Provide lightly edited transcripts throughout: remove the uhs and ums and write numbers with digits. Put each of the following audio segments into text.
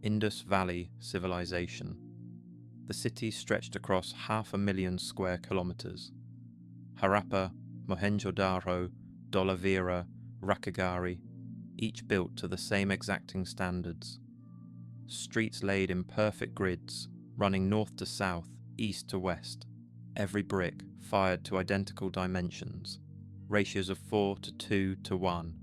Indus Valley Civilization. The city stretched across 500,000 square kilometers. Harappa, Mohenjo-daro, Dholavira, Rakhigarhi, each built to the same exacting standards. Streets laid in perfect grids, running north to south, east to west. Every brick fired to identical dimensions, ratios of 4 to 2 to 1,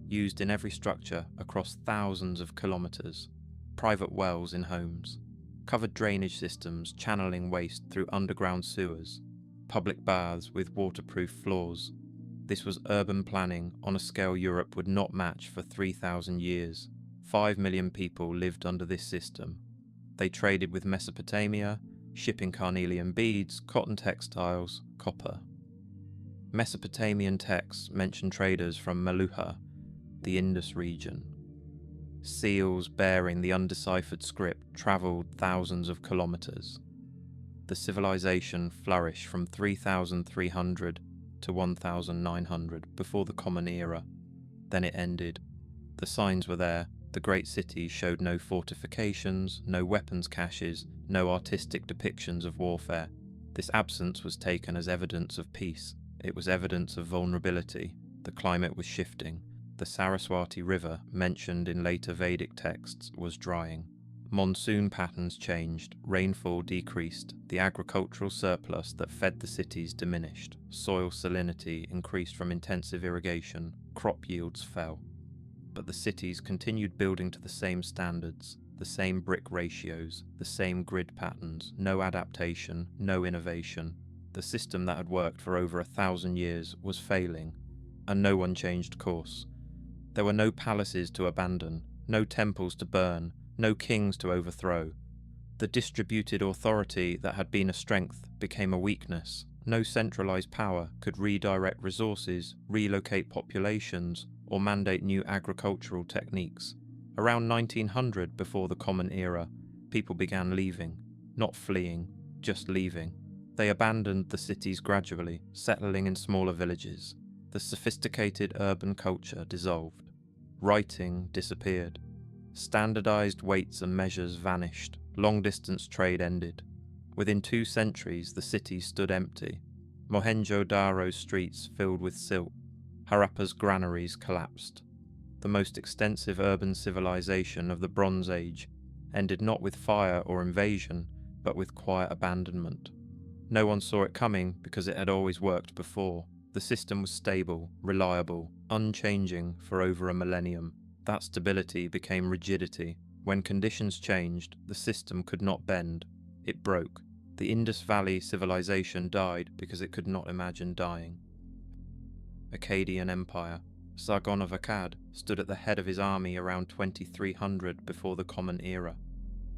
used in every structure across thousands of kilometers. Private wells in homes, covered drainage systems channeling waste through underground sewers, public baths with waterproof floors. This was urban planning on a scale Europe would not match for 3,000 years. 5 million people lived under this system. They traded with Mesopotamia, shipping carnelian beads, cotton textiles, copper. Mesopotamian texts mention traders from Meluhha, the Indus region. Seals bearing the undeciphered script travelled thousands of kilometres. The civilization flourished from 3,300 to 1,900 before the Common Era. Then it ended. The signs were there. The great cities showed no fortifications, no weapons caches, no artistic depictions of warfare. This absence was taken as evidence of peace. It was evidence of vulnerability. The climate was shifting. The Saraswati River, mentioned in later Vedic texts, was drying. Monsoon patterns changed, rainfall decreased, the agricultural surplus that fed the cities diminished, soil salinity increased from intensive irrigation, crop yields fell. But the cities continued building to the same standards, the same brick ratios, the same grid patterns, no adaptation, no innovation. The system that had worked for over 1,000 years was failing, and no one changed course. There were no palaces to abandon, no temples to burn, no kings to overthrow. The distributed authority that had been a strength became a weakness. No centralized power could redirect resources, relocate populations, or mandate new agricultural techniques. Around 1900, before the Common Era, people began leaving, not fleeing, just leaving. They abandoned the cities gradually, settling in smaller villages. The sophisticated urban culture dissolved. Writing disappeared. Standardized weights and measures vanished. Long-distance trade ended. Within 2 centuries, the city stood empty. Mohenjo-daro's streets filled with silt. Harappa's granaries collapsed. The most extensive urban civilization of the Bronze Age ended not with fire or invasion, but with quiet abandonment. No one saw it coming because it had always worked before. The system was stable, reliable, unchanging for over a millennium. That stability became rigidity. When conditions changed, the system could not bend. It broke. The Indus Valley civilization died because it could not imagine dying. Akkadian Empire. Sargon of Akkad stood at the head of his army around 2300 before the Common Era.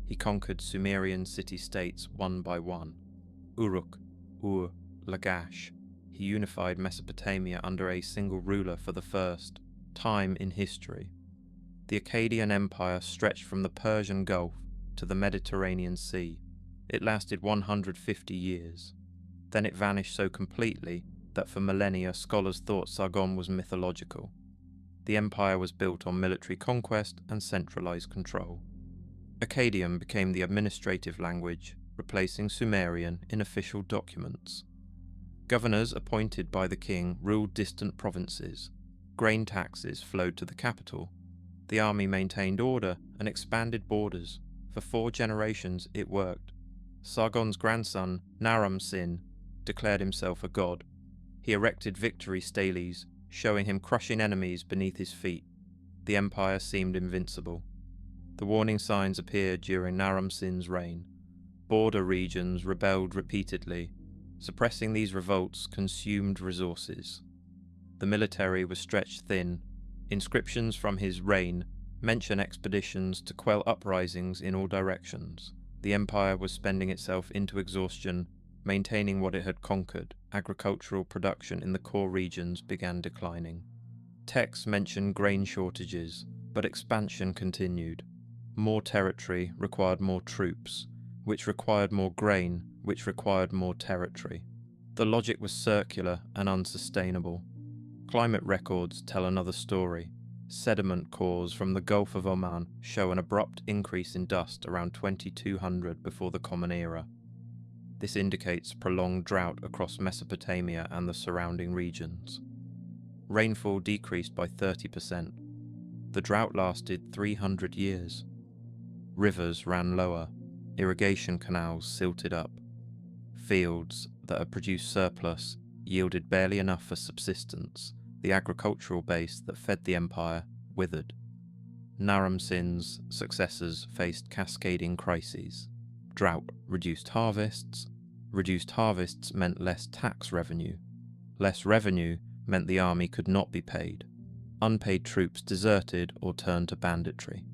He conquered Sumerian city-states one by one. Uruk, Ur, Lagash. He unified Mesopotamia under a single ruler for the first time in history. The Akkadian Empire stretched from the Persian Gulf to the Mediterranean Sea. It lasted 150 years. Then it vanished so completely that for millennia scholars thought Sargon was mythological. The empire was built on military conquest and centralized control. Akkadian became the administrative language, replacing Sumerian in official documents. Governors appointed by the king ruled distant provinces. Grain taxes flowed to the capital. The army maintained order and expanded borders. For 4 generations it worked. Sargon's grandson, Naram-Sin, declared himself a god. He erected victory steles, showing him crushing enemies beneath his feet. The empire seemed invincible. The warning signs appeared during Naram-Sin's reign. Border regions rebelled repeatedly. Suppressing these revolts consumed resources. The military was stretched thin. Inscriptions from his reign mention expeditions to quell uprisings in all directions. The empire was spending itself into exhaustion, maintaining what it had conquered. Agricultural production in the core regions began declining. Texts mention grain shortages, but expansion continued. More territory required more troops, which required more grain, which required more territory. The logic was circular and unsustainable. Climate records tell another story. Sediment cores from the Gulf of Oman show an abrupt increase in dust around 2200 before the Common Era. This indicates prolonged drought across Mesopotamia and the surrounding regions. Rainfall decreased by 30%. The drought lasted 300 years. Rivers ran lower, irrigation canals silted up. Fields that had produced surplus yielded barely enough for subsistence. The agricultural base that fed the empire withered. Naram Sin's successors faced cascading crises. Drought reduced harvests. Reduced harvests meant less tax revenue. Less revenue meant the army could not be paid. Unpaid troops deserted or turned to banditry.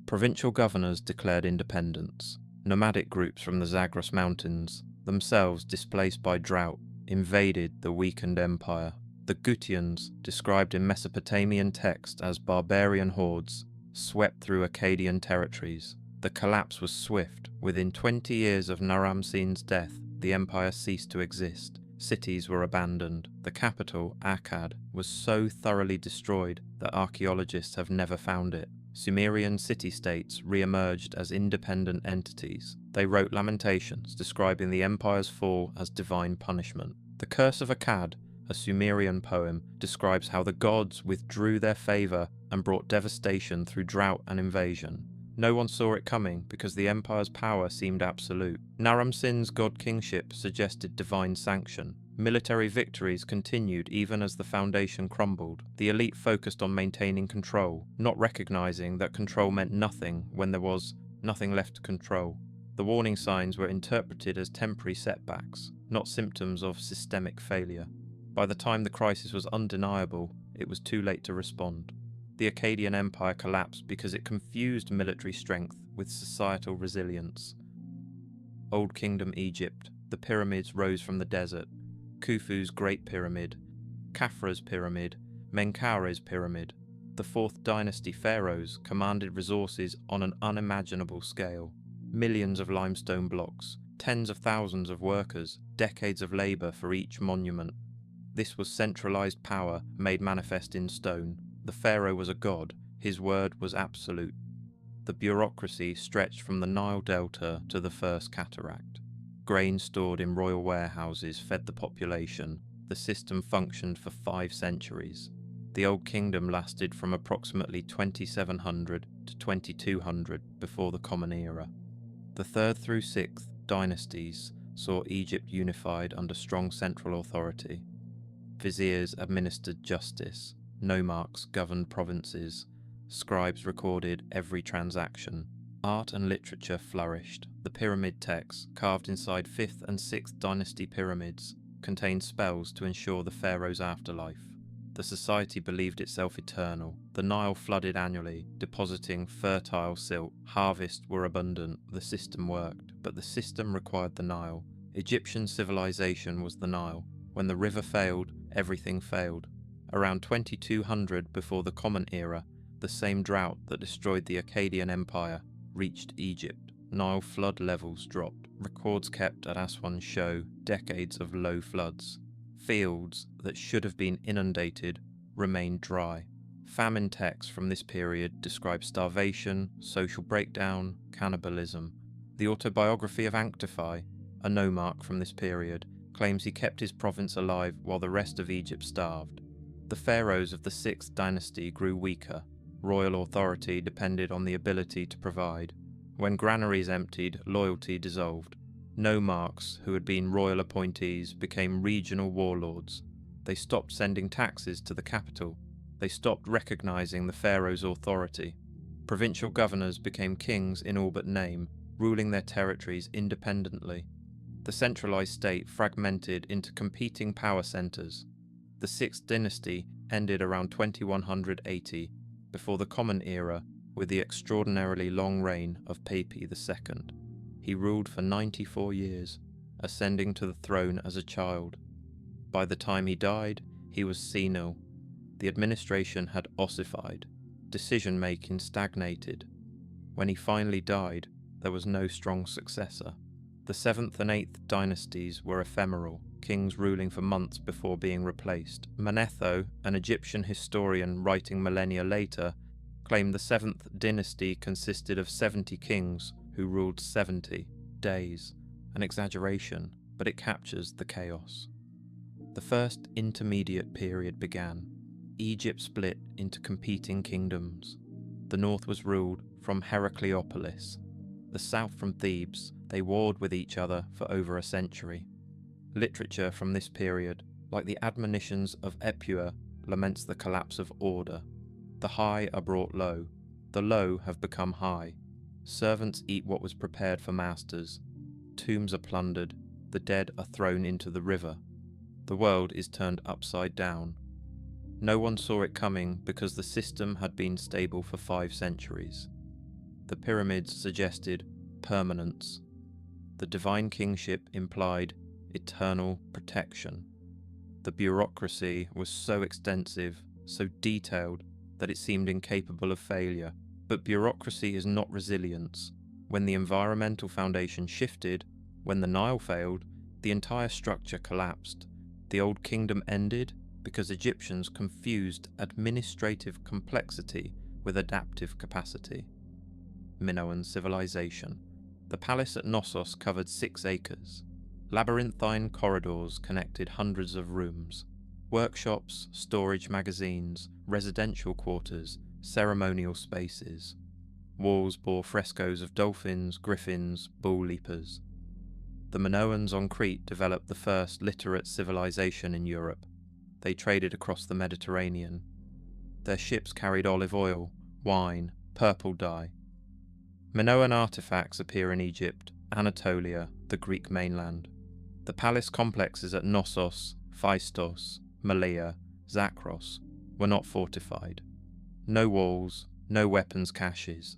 Provincial governors declared independence. Nomadic groups from the Zagros Mountains, themselves displaced by drought, invaded the weakened empire. The Gutians, described in Mesopotamian text as barbarian hordes, swept through Akkadian territories. The collapse was swift. Within 20 years of Naram Sin's death, the empire ceased to exist. Cities were abandoned. The capital, Akkad, was so thoroughly destroyed that archaeologists have never found it. Sumerian city-states re-emerged as independent entities. They wrote lamentations describing the empire's fall as divine punishment. The Curse of Akkad, a Sumerian poem, describes how the gods withdrew their favour and brought devastation through drought and invasion. No one saw it coming because the empire's power seemed absolute. Naram Sin's god kingship suggested divine sanction. Military victories continued even as the foundation crumbled. The elite focused on maintaining control, not recognizing that control meant nothing when there was nothing left to control. The warning signs were interpreted as temporary setbacks, not symptoms of systemic failure. By the time the crisis was undeniable, it was too late to respond. The Akkadian Empire collapsed because it confused military strength with societal resilience. Old Kingdom Egypt, the pyramids rose from the desert. Khufu's Great Pyramid, Khafra's Pyramid, Menkare's Pyramid. The 4th Dynasty pharaohs commanded resources on an unimaginable scale. Millions of limestone blocks, tens of thousands of workers, decades of labour for each monument. This was centralised power made manifest in stone. The pharaoh was a god, his word was absolute. The bureaucracy stretched from the Nile Delta to the First Cataract. Grain stored in royal warehouses fed the population. The system functioned for 5 centuries. The Old Kingdom lasted from approximately 2700 to 2200 before the Common Era. The 3rd through 6th dynasties saw Egypt unified under strong central authority. Viziers administered justice. Nomarchs governed provinces. Scribes recorded every transaction. Art and literature flourished. The pyramid texts, carved inside 5th and 6th dynasty pyramids, contained spells to ensure the pharaoh's afterlife. The society believed itself eternal. The Nile flooded annually, depositing fertile silt. Harvests were abundant. The system worked, but the system required the Nile. Egyptian civilization was the Nile. When the river failed, everything failed. Around 2200 before the Common Era, the same drought that destroyed the Akkadian Empire reached Egypt. Nile flood levels dropped. Records kept at Aswan show decades of low floods. Fields that should have been inundated remained dry. Famine texts from this period describe starvation, social breakdown, cannibalism. The autobiography of Anktifi, a nomarch from this period, claims he kept his province alive while the rest of Egypt starved. The pharaohs of the 6th dynasty grew weaker. Royal authority depended on the ability to provide. When granaries emptied, loyalty dissolved. Nomarchs who had been royal appointees became regional warlords. They stopped sending taxes to the capital. They stopped recognizing the pharaoh's authority. Provincial governors became kings in all but name, ruling their territories independently. The centralized state fragmented into competing power centers. The 6th dynasty ended around 2180, before the Common Era, with the extraordinarily long reign of Pepi II. He ruled for 94 years, ascending to the throne as a child. By the time he died, he was senile. The administration had ossified. Decision-making stagnated. When he finally died, there was no strong successor. The 7th and 8th dynasties were ephemeral, kings ruling for months before being replaced. Manetho, an Egyptian historian writing millennia later, claimed the 7th dynasty consisted of 70 kings who ruled 70 days. An exaggeration, but it captures the chaos. The first intermediate period began. Egypt split into competing kingdoms. The north was ruled from Heracleopolis. The south from Thebes. They warred with each other for over a century. Literature from this period, like the admonitions of Epua, laments the collapse of order. The high are brought low. The low have become high. Servants eat what was prepared for masters. Tombs are plundered. The dead are thrown into the river. The world is turned upside down. No one saw it coming because the system had been stable for 5 centuries. The pyramids suggested permanence. The divine kingship implied eternal protection. The bureaucracy was so extensive, so detailed, that it seemed incapable of failure. But bureaucracy is not resilience. When the environmental foundation shifted, when the Nile failed, the entire structure collapsed. The old kingdom ended because Egyptians confused administrative complexity with adaptive capacity. Minoan Civilization. The palace at Knossos covered 6 acres. Labyrinthine corridors connected hundreds of rooms. Workshops, storage magazines, residential quarters, ceremonial spaces. Walls bore frescoes of dolphins, griffins, bull leapers. The Minoans on Crete developed the first literate civilization in Europe. They traded across the Mediterranean. Their ships carried olive oil, wine, purple dye. Minoan artifacts appear in Egypt, Anatolia, the Greek mainland. The palace complexes at Knossos, Phaistos, Malea, Zakros were not fortified. No walls, no weapons caches.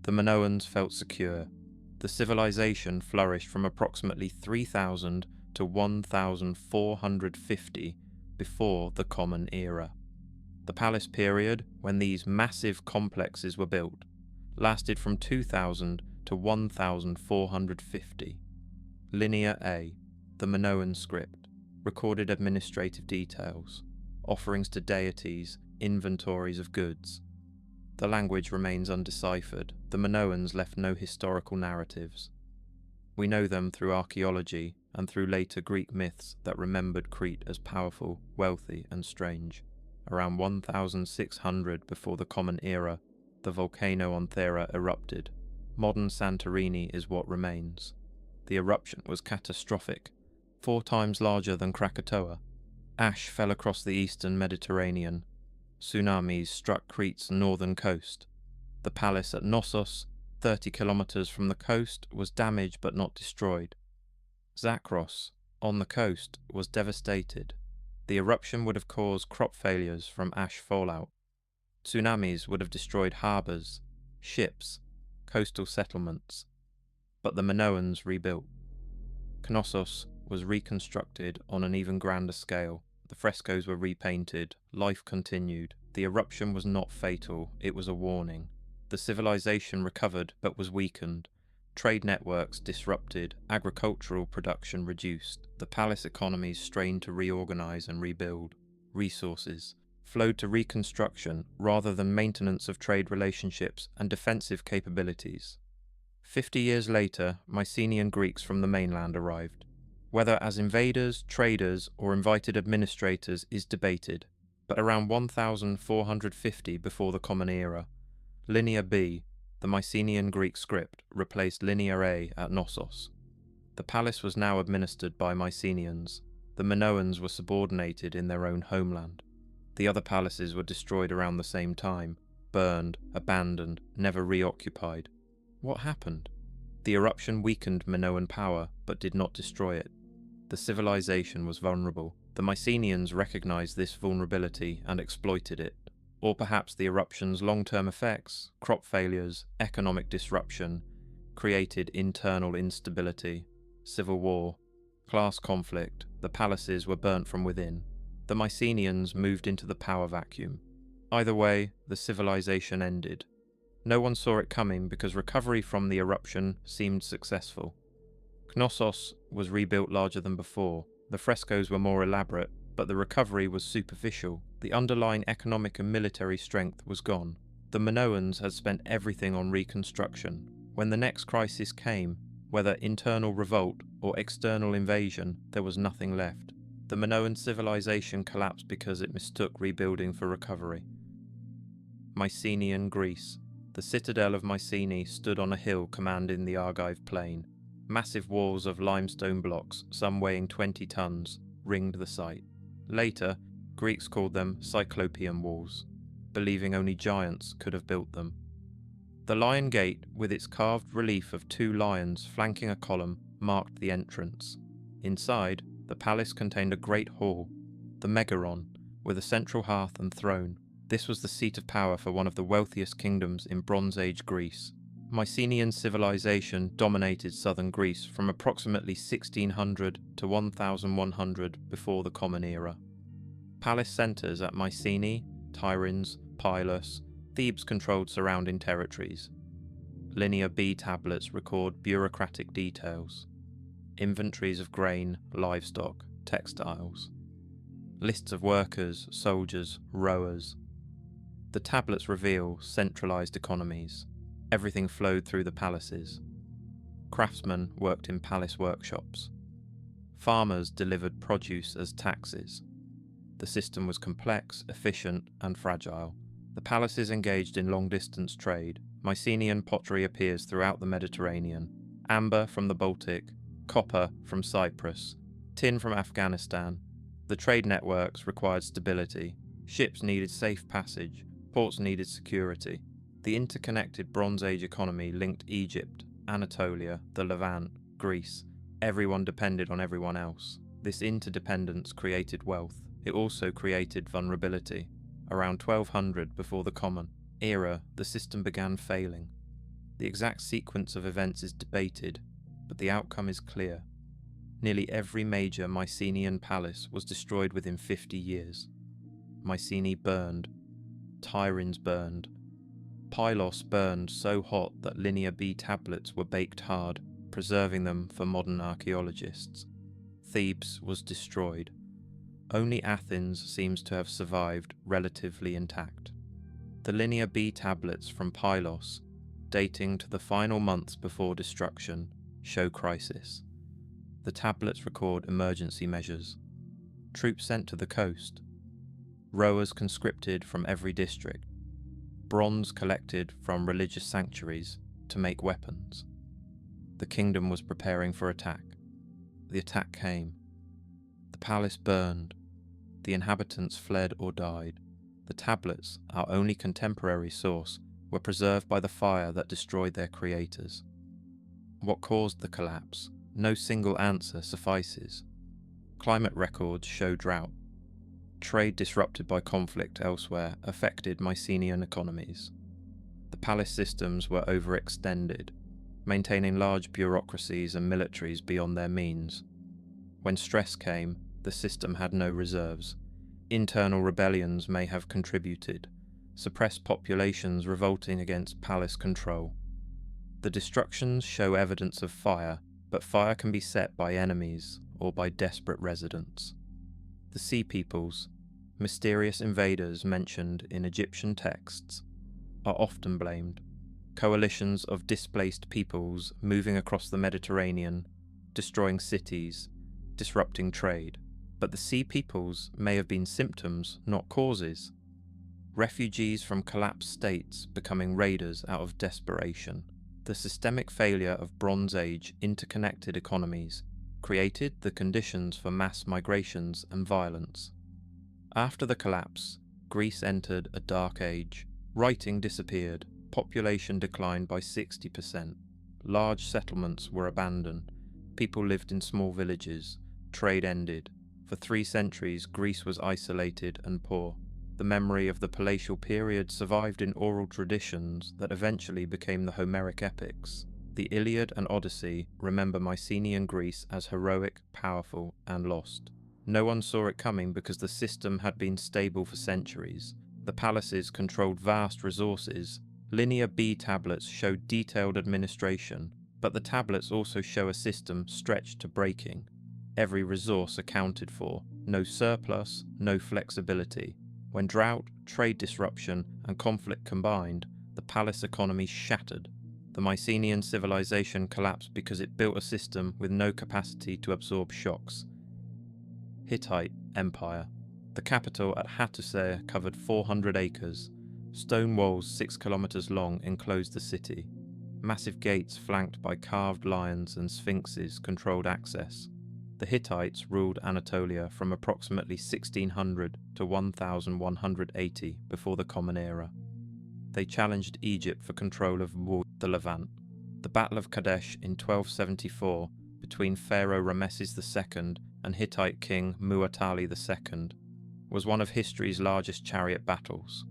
The Minoans felt secure. The civilization flourished from approximately 3000 to 1450 before the Common Era. The palace period, when these massive complexes were built, lasted from 2000 to 1450. Linear A, the Minoan script, recorded administrative details, offerings to deities, inventories of goods. The language remains undeciphered. The Minoans left no historical narratives. We know them through archaeology and through later Greek myths that remembered Crete as powerful, wealthy, and strange. Around 1600 before the Common Era, the volcano on Thera erupted. Modern Santorini is what remains. The eruption was catastrophic, 4 times larger than Krakatoa. Ash fell across the eastern Mediterranean. Tsunamis struck Crete's northern coast. The palace at Knossos, 30 kilometers from the coast, was damaged but not destroyed. Zakros, on the coast, was devastated. The eruption would have caused crop failures from ash fallout. Tsunamis would have destroyed harbours, ships, coastal settlements. But the Minoans rebuilt. Knossos was reconstructed on an even grander scale. The frescoes were repainted, life continued. The eruption was not fatal, it was a warning. The civilization recovered but was weakened. Trade networks disrupted, agricultural production reduced. The palace economies strained to reorganize and rebuild. Resources flowed to reconstruction rather than maintenance of trade relationships and defensive capabilities. 50 years later, Mycenaean Greeks from the mainland arrived. Whether as invaders, traders, or invited administrators is debated, but around 1450 before the Common Era, Linear B, the Mycenaean Greek script, replaced Linear A at Knossos. The palace was now administered by Mycenaeans. The Minoans were subordinated in their own homeland. The other palaces were destroyed around the same time, burned, abandoned, never reoccupied. What happened? The eruption weakened Minoan power, but did not destroy it. The civilization was vulnerable. The Mycenaeans recognized this vulnerability and exploited it. Or perhaps the eruption's long-term effects, crop failures, economic disruption, created internal instability, civil war, class conflict. The palaces were burnt from within. The Mycenaeans moved into the power vacuum. Either way, the civilization ended. No one saw it coming because recovery from the eruption seemed successful. Knossos was rebuilt larger than before. The frescoes were more elaborate, but the recovery was superficial. The underlying economic and military strength was gone. The Minoans had spent everything on reconstruction. When the next crisis came, whether internal revolt or external invasion, there was nothing left. The Minoan Civilization collapsed because it mistook rebuilding for recovery. Mycenaean Greece. The citadel of Mycenae stood on a hill commanding the Argive plain. Massive walls of limestone blocks, some weighing 20 tons, ringed the site. Later, Greeks called them Cyclopean walls, believing only giants could have built them. The Lion Gate, with its carved relief of 2 lions flanking a column, marked the entrance. Inside, the palace contained a great hall, the Megaron, with a central hearth and throne. This was the seat of power for one of the wealthiest kingdoms in Bronze Age Greece. Mycenaean civilization dominated southern Greece from approximately 1600 to 1100 before the Common Era. Palace centres at Mycenae, Tiryns, Pylos, Thebes controlled surrounding territories. Linear B tablets record bureaucratic details. Inventories of grain, livestock, textiles. Lists of workers, soldiers, rowers. The tablets reveal centralised economies. Everything flowed through the palaces. Craftsmen worked in palace workshops. Farmers delivered produce as taxes. The system was complex, efficient, and fragile. The palaces engaged in long-distance trade. Mycenaean pottery appears throughout the Mediterranean. Amber from the Baltic, copper from Cyprus, tin from Afghanistan. The trade networks required stability. Ships needed safe passage. Ports needed security. The interconnected Bronze Age economy linked Egypt, Anatolia, the Levant, Greece. Everyone depended on everyone else. This interdependence created wealth. It also created vulnerability. Around 1200 before the Common Era, the system began failing. The exact sequence of events is debated, but the outcome is clear. Nearly every major Mycenaean palace was destroyed within 50 years. Mycenae burned. Tiryns burned. Pylos burned so hot that Linear B tablets were baked hard, preserving them for modern archaeologists. Thebes was destroyed. Only Athens seems to have survived relatively intact. The Linear B tablets from Pylos, dating to the final months before destruction, show crisis. The tablets record emergency measures. Troops sent to the coast. Rowers conscripted from every district. Bronze collected from religious sanctuaries to make weapons. The kingdom was preparing for attack. The attack came. The palace burned. The inhabitants fled or died. The tablets, our only contemporary source, were preserved by the fire that destroyed their creators. What caused the collapse? No single answer suffices. Climate records show drought. Trade disrupted by conflict elsewhere affected Mycenaean economies. The palace systems were overextended, maintaining large bureaucracies and militaries beyond their means. When stress came, the system had no reserves. Internal rebellions may have contributed, suppressed populations revolting against palace control. The destructions show evidence of fire, but fire can be set by enemies or by desperate residents. The Sea Peoples, mysterious invaders mentioned in Egyptian texts, are often blamed. Coalitions of displaced peoples moving across the Mediterranean, destroying cities, disrupting trade. But the Sea Peoples may have been symptoms, not causes. Refugees from collapsed states becoming raiders out of desperation. The systemic failure of Bronze Age interconnected economies created the conditions for mass migrations and violence. After the collapse, Greece entered a dark age. Writing disappeared, population declined by 60%. Large settlements were abandoned. People lived in small villages. Trade ended. For 3 centuries, Greece was isolated and poor. The memory of the palatial period survived in oral traditions that eventually became the Homeric epics. The Iliad and Odyssey remember Mycenaean Greece as heroic, powerful, and lost. No one saw it coming because the system had been stable for centuries. The palaces controlled vast resources. Linear B tablets show detailed administration, but the tablets also show a system stretched to breaking. every resource accounted for, no surplus, no flexibility. When drought, trade disruption, and conflict combined, the palace economy shattered. The Mycenaean Civilization collapsed because it built a system with no capacity to absorb shocks. Hittite Empire. The capital at Hattusea covered 400 acres. Stone walls 6 kilometers long enclosed the city. Massive gates flanked by carved lions and sphinxes controlled access. The Hittites ruled Anatolia from approximately 1600 to 1180 before the Common Era. They challenged Egypt for control of the Levant. The Battle of Kadesh in 1274 between Pharaoh Rameses II and Hittite king Muwatalli II was one of history's largest chariot battles.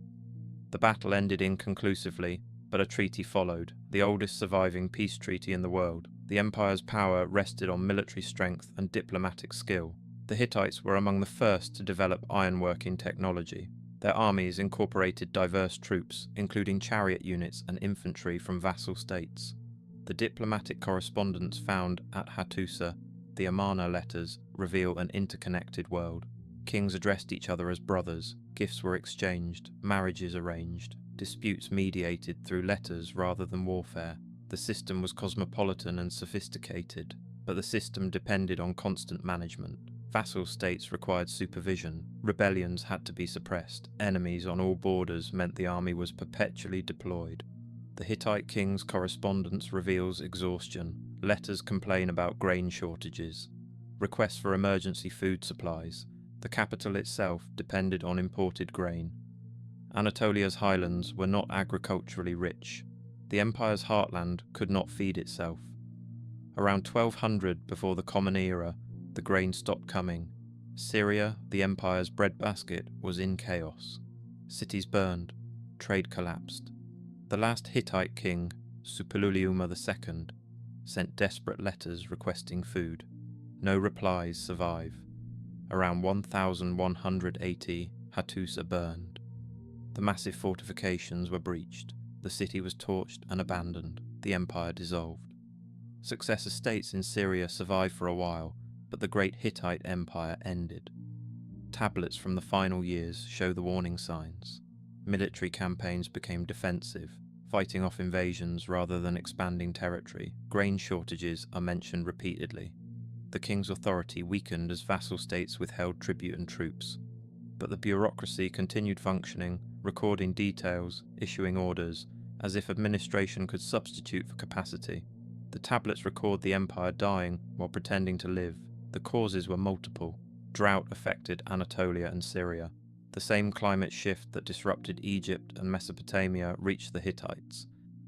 The battle ended inconclusively, but a treaty followed, the oldest surviving peace treaty in the world. The empire's power rested on military strength and diplomatic skill. The Hittites were among the first to develop ironworking technology. Their armies incorporated diverse troops, including chariot units and infantry from vassal states. The diplomatic correspondence found at Hattusa, the Amarna letters, reveal an interconnected world. Kings addressed each other as brothers, gifts were exchanged, marriages arranged, disputes mediated through letters rather than warfare. The system was cosmopolitan and sophisticated, but the system depended on constant management. Vassal states required supervision, rebellions had to be suppressed, enemies on all borders meant the army was perpetually deployed. The Hittite king's correspondence reveals exhaustion. Letters complain about grain shortages, requests for emergency food supplies. The capital itself depended on imported grain. Anatolia's highlands were not agriculturally rich. The empire's heartland could not feed itself. Around 1200 before the Common Era, the grain stopped coming. Syria, the empire's breadbasket, was in chaos. Cities burned, trade collapsed. The last Hittite king, Suppiluliuma II, sent desperate letters requesting food. No replies survive. Around 1180, Hattusa burned. The massive fortifications were breached. The city was torched and abandoned. The empire dissolved. Successor states in Syria survived for a while, but the great Hittite Empire ended. Tablets from the final years show the warning signs. Military campaigns became defensive, fighting off invasions rather than expanding territory. Grain shortages are mentioned repeatedly. The king's authority weakened as vassal states withheld tribute and troops. But the bureaucracy continued functioning, recording details, issuing orders, as if administration could substitute for capacity. The tablets record the empire dying while pretending to live. The causes were multiple. Drought affected Anatolia and Syria. The same climate shift that disrupted Egypt and Mesopotamia reached the Hittites.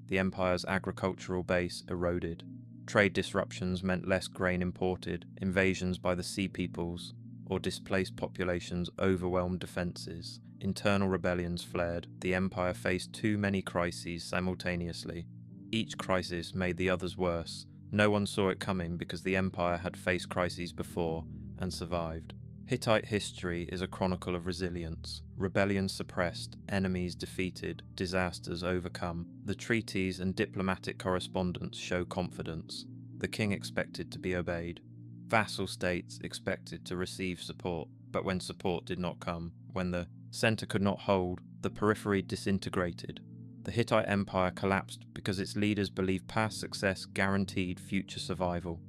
The empire's agricultural base eroded. Trade disruptions meant less grain imported, invasions by the sea peoples, or displaced populations overwhelmed defences. Internal rebellions flared. The empire faced too many crises simultaneously. Each crisis made the others worse. No one saw it coming because the empire had faced crises before and survived. Hittite history is a chronicle of resilience. Rebellions suppressed, enemies defeated, disasters overcome. The treaties and diplomatic correspondence show confidence. The king expected to be obeyed. Vassal states expected to receive support, but when support did not come, when the centre could not hold, the periphery disintegrated. The Hittite Empire collapsed because its leaders believed past success guaranteed future survival.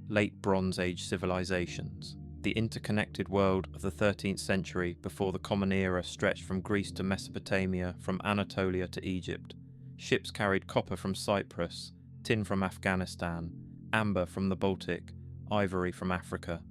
Late Bronze Age civilizations. The interconnected world of the 13th century before the Common Era stretched from Greece to Mesopotamia, from Anatolia to Egypt. Ships carried copper from Cyprus, tin from Afghanistan, amber from the Baltic, ivory from Africa.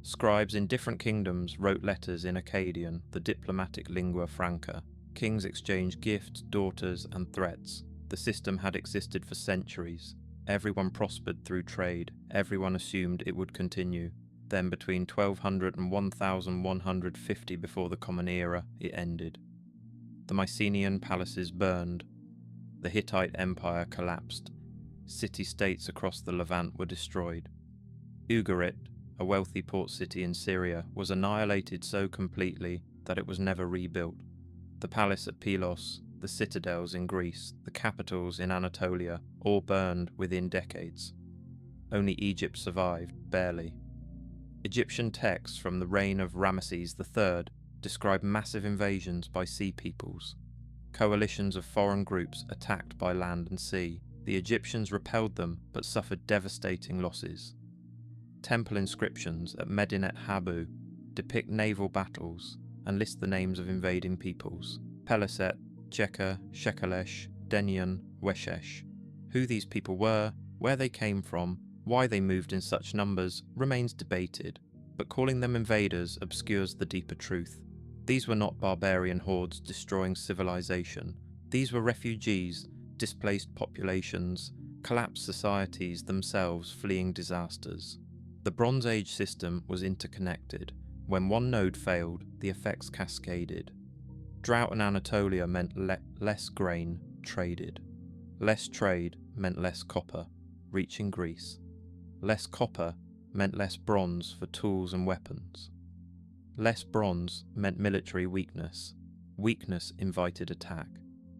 Scribes in different kingdoms wrote letters in Akkadian, the diplomatic lingua franca. Kings exchanged gifts, daughters, and threats. The system had existed for centuries. Everyone prospered through trade. Everyone assumed it would continue. Then between 1200 and 1150 before the Common Era, it ended. The Mycenaean palaces burned. The Hittite Empire collapsed. City-states across the Levant were destroyed. Ugarit, a wealthy port city in Syria, was annihilated so completely that it was never rebuilt. The palace at Pylos, the citadels in Greece, the capitals in Anatolia, all burned within decades. Only Egypt survived, barely. Egyptian texts from the reign of Ramesses III describe massive invasions by sea peoples. Coalitions of foreign groups attacked by land and sea. The Egyptians repelled them but suffered devastating losses. Temple inscriptions at Medinet Habu depict naval battles and list the names of invading peoples: Peliset, Cheka, Shekelesh, Denian, Weshesh. Who these people were, where they came from, why they moved in such numbers remains debated, but calling them invaders obscures the deeper truth. These were not barbarian hordes destroying civilization. These were refugees, displaced populations, collapsed societies themselves fleeing disasters. The Bronze Age system was interconnected. When one node failed, the effects cascaded. Drought in Anatolia meant less grain traded. Less trade meant less copper reaching Greece. Less copper meant less bronze for tools and weapons. Less bronze meant military weakness. Weakness invited attack.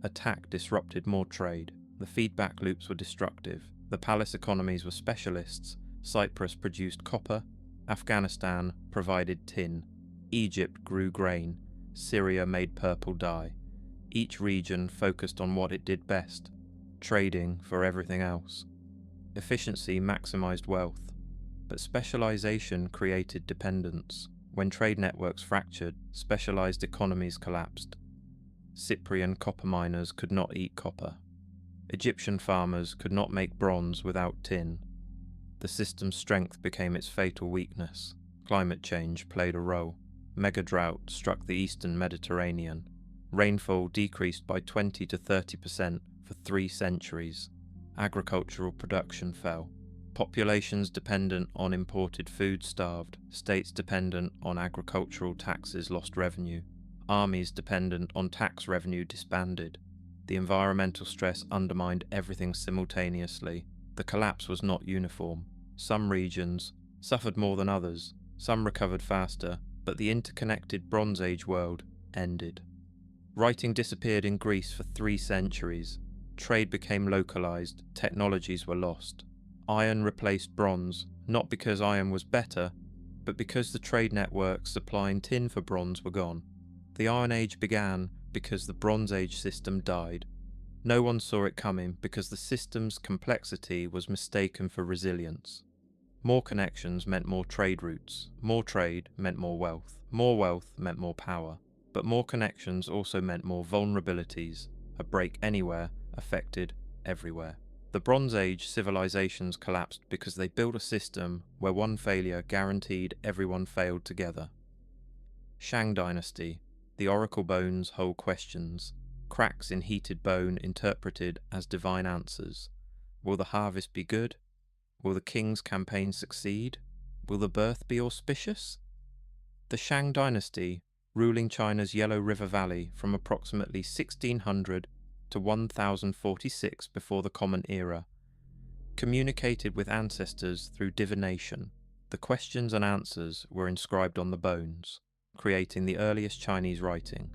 Attack disrupted more trade. The feedback loops were destructive. The palace economies were specialists. Cyprus produced copper. Afghanistan provided tin. Egypt grew grain. Syria made purple dye. Each region focused on what it did best, trading for everything else. Efficiency maximized wealth, but specialization created dependence. When trade networks fractured, specialized economies collapsed. Cyprian copper miners could not eat copper. Egyptian farmers could not make bronze without tin. The system's strength became its fatal weakness. Climate change played a role. Mega drought struck the eastern Mediterranean. Rainfall decreased by 20 to 30% for 3 centuries. Agricultural production fell. Populations dependent on imported food starved. States dependent on agricultural taxes lost revenue. Armies dependent on tax revenue disbanded. The environmental stress undermined everything simultaneously. The collapse was not uniform. Some regions suffered more than others. Some recovered faster, but the interconnected Bronze Age world ended. Writing disappeared in Greece for 3 centuries. Trade became localized. Technologies were lost. Iron replaced bronze, not because iron was better, but because the trade networks supplying tin for bronze were gone. The Iron Age began because the Bronze Age system died. No one saw it coming because the system's complexity was mistaken for resilience. More connections meant more trade routes. More trade meant more wealth. More wealth meant more power. But more connections also meant more vulnerabilities. A break anywhere affected everywhere. The Bronze Age civilizations collapsed because they built a system where one failure guaranteed everyone failed together. Shang Dynasty. The oracle bones hold questions. Cracks in heated bone interpreted as divine answers. Will the harvest be good? Will the king's campaign succeed? Will the birth be auspicious? The Shang Dynasty, ruling China's Yellow River Valley from approximately 1600 to 1046 before the Common Era, communicated with ancestors through divination. The questions and answers were inscribed on the bones, creating the earliest Chinese writing.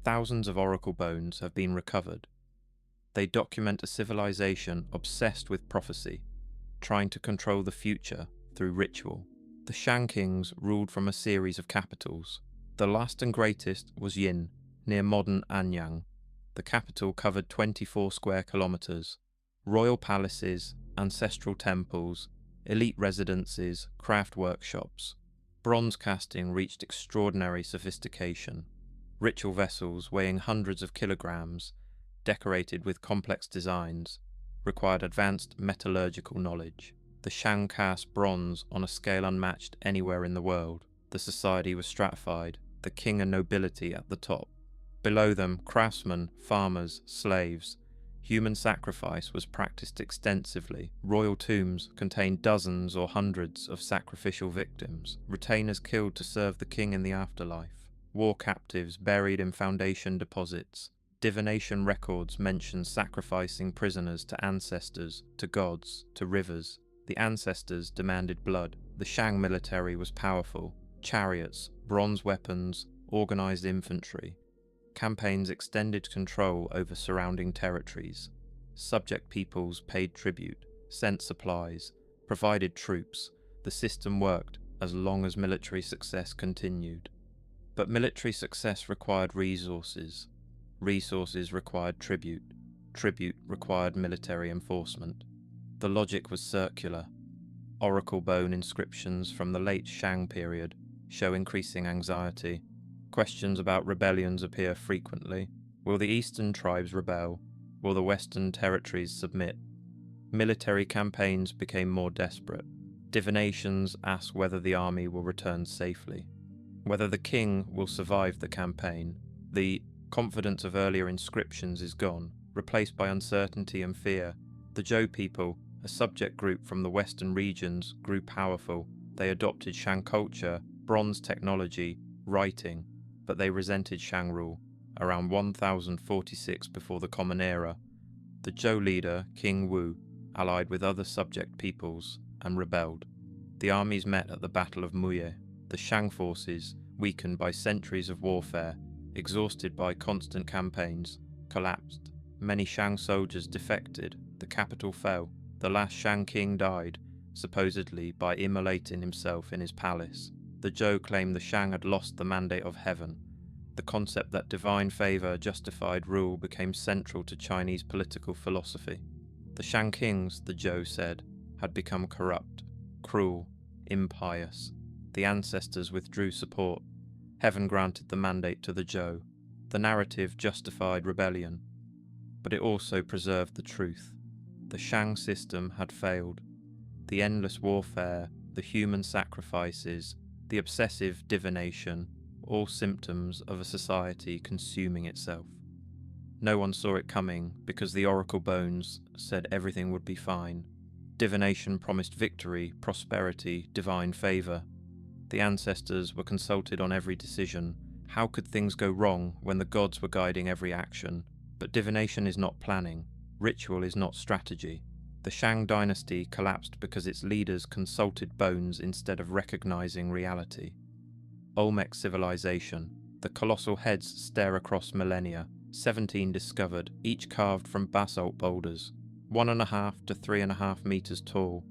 Thousands of oracle bones have been recovered. They document a civilization obsessed with prophecy, trying to control the future through ritual. The Shang kings ruled from a series of capitals. The last and greatest was Yin, near modern Anyang. The capital covered 24 square kilometers. Royal palaces, ancestral temples, elite residences, craft workshops. Bronze casting reached extraordinary sophistication. Ritual vessels weighing hundreds of kilograms, decorated with complex designs, required advanced metallurgical knowledge. The Shang cast bronze on a scale unmatched anywhere in the world. The society was stratified, the king and nobility at the top. Below them, craftsmen, farmers, slaves. Human sacrifice was practiced extensively. Royal tombs contained dozens or hundreds of sacrificial victims, retainers killed to serve the king in the afterlife, war captives buried in foundation deposits. Divination records mention sacrificing prisoners to ancestors, to gods, to rivers. The ancestors demanded blood. The Shang military was powerful. Chariots, bronze weapons, organized infantry. Campaigns extended control over surrounding territories. Subject peoples paid tribute, sent supplies, provided troops. The system worked as long as military success continued. But military success required resources. Resources required tribute. Tribute required military enforcement. The logic was circular. Oracle bone inscriptions from the late Shang period show increasing anxiety. Questions about rebellions appear frequently. Will the eastern tribes rebel? Will the western territories submit? Military campaigns became more desperate. Divinations ask whether the army will return safely, whether the king will survive the campaign. The confidence of earlier inscriptions is gone, replaced by uncertainty and fear. The Zhou people, a subject group from the western regions, grew powerful. They adopted Shang culture, bronze technology, writing, but they resented Shang rule. Around 1046 before the Common Era, the Zhou leader, King Wu, allied with other subject peoples and rebelled. The armies met at the Battle of Muye. The Shang forces, weakened by centuries of warfare, exhausted by constant campaigns, collapsed. Many Shang soldiers defected. The capital fell. The last Shang king died, supposedly by immolating himself in his palace. The Zhou claimed the Shang had lost the mandate of heaven. The concept that divine favor justified rule became central to Chinese political philosophy. The Shang kings, the Zhou said, had become corrupt, cruel, impious. The ancestors withdrew support. Heaven granted the mandate to the Zhou. The narrative justified rebellion, but it also preserved the truth. The Shang system had failed. The endless warfare, the human sacrifices, the obsessive divination, all symptoms of a society consuming itself. No one saw it coming because the oracle bones said everything would be fine. Divination promised victory, prosperity, divine favor. The ancestors were consulted on every decision. How could things go wrong when the gods were guiding every action? But divination is not planning. Ritual is not strategy. The Shang Dynasty collapsed because its leaders consulted bones instead of recognizing reality. Olmec Civilization. The colossal heads stare across millennia. 17 discovered, each carved from basalt boulders, 1.5 to 3.5 meters tall,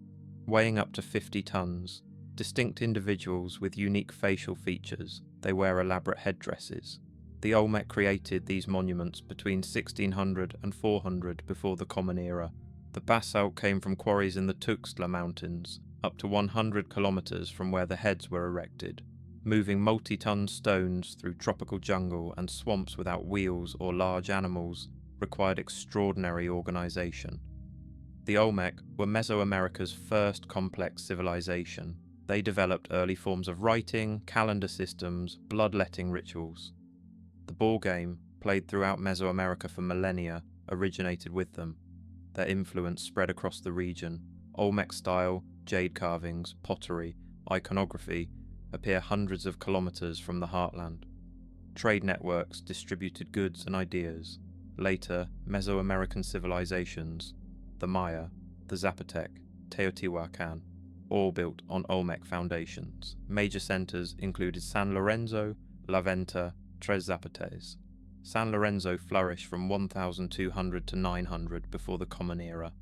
weighing up to 50 tons. Distinct individuals with unique facial features. They wear elaborate headdresses. The Olmec created these monuments between 1600 and 400 before the Common Era. The basalt came from quarries in the Tuxtla Mountains, up to 100 kilometers from where the heads were erected. Moving multi-ton stones through tropical jungle and swamps without wheels or large animals required extraordinary organization. The Olmec were Mesoamerica's first complex civilization. They developed early forms of writing, calendar systems, bloodletting rituals. The ball game, played throughout Mesoamerica for millennia, originated with them. Their influence spread across the region. Olmec style, jade carvings, pottery, iconography appear hundreds of kilometers from the heartland. Trade networks distributed goods and ideas. Later, Mesoamerican civilizations, the Maya, the Zapotec, Teotihuacán, all built on Olmec foundations. Major centers included San Lorenzo, La Venta, Tres Zapotes. San Lorenzo flourished from 1200 to 900 before the Common Era.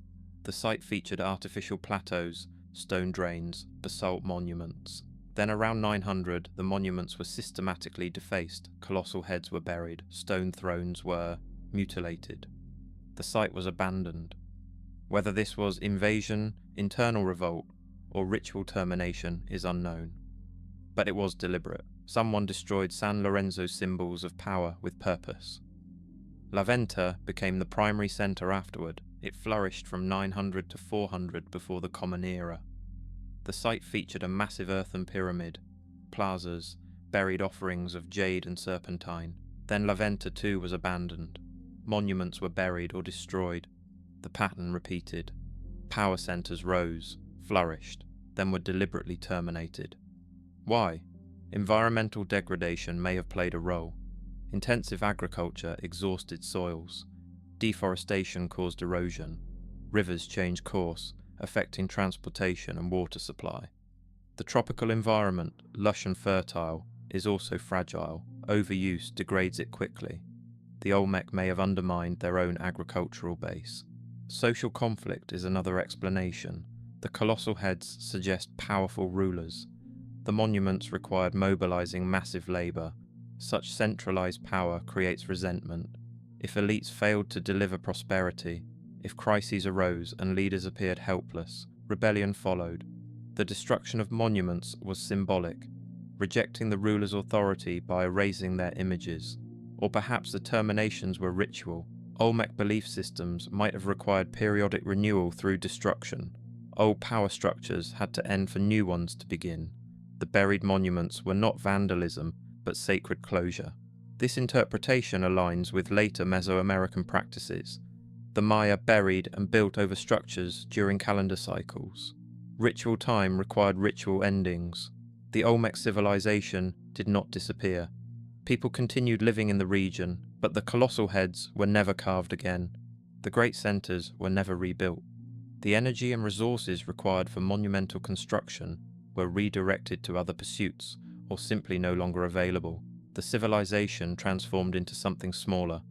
The site featured artificial plateaus, stone drains, basalt monuments. Then around 900, the monuments were systematically defaced, colossal heads were buried, stone thrones were mutilated. The site was abandoned. Whether this was invasion, internal revolt, or ritual termination is unknown. But it was deliberate. Someone destroyed San Lorenzo's symbols of power with purpose. La Venta became the primary center afterward. It flourished from 900 to 400 before the Common Era. The site featured a massive earthen pyramid, plazas, buried offerings of jade and serpentine. Then La Venta too was abandoned. Monuments were buried or destroyed. The pattern repeated. Power centers rose, flourished, then were deliberately terminated. Why? Environmental degradation may have played a role. Intensive agriculture exhausted soils. Deforestation caused erosion. Rivers changed course, affecting transportation and water supply. The tropical environment, lush and fertile, is also fragile. Overuse degrades it quickly. The Olmec may have undermined their own agricultural base. Social conflict is another explanation. The colossal heads suggest powerful rulers. The monuments required mobilizing massive labor. Such centralized power creates resentment. If elites failed to deliver prosperity, if crises arose and leaders appeared helpless, rebellion followed. The destruction of monuments was symbolic, rejecting the ruler's authority by erasing their images. Or perhaps the terminations were ritual. Olmec belief systems might have required periodic renewal through destruction. Old power structures had to end for new ones to begin. The buried monuments were not vandalism, but sacred closure. This interpretation aligns with later Mesoamerican practices. The Maya buried and built over structures during calendar cycles. Ritual time required ritual endings. The Olmec civilization did not disappear. People continued living in the region, but the colossal heads were never carved again. The great centers were never rebuilt. The energy and resources required for monumental construction were redirected to other pursuits, or simply no longer available. The civilization transformed into something smaller,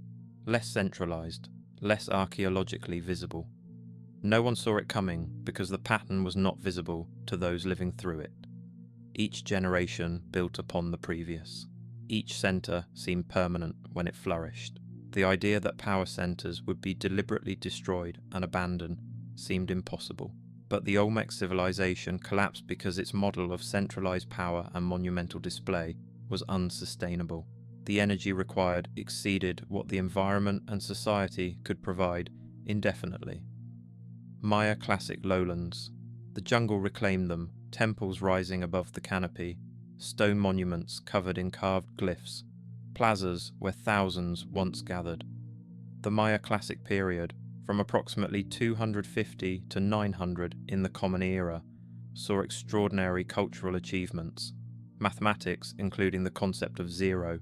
less centralized, less archaeologically visible. No one saw it coming because the pattern was not visible to those living through it. Each generation built upon the previous. Each center seemed permanent when it flourished. The idea that power centers would be deliberately destroyed and abandoned seemed impossible. But the Olmec civilization collapsed because its model of centralized power and monumental display was unsustainable. The energy required exceeded what the environment and society could provide indefinitely. Maya classic lowlands. The jungle reclaimed them, temples rising above the canopy, stone monuments covered in carved glyphs, plazas where thousands once gathered. The Maya classic period, from approximately 250 to 900 in the Common Era, saw extraordinary cultural achievements. Mathematics, including the concept of zero,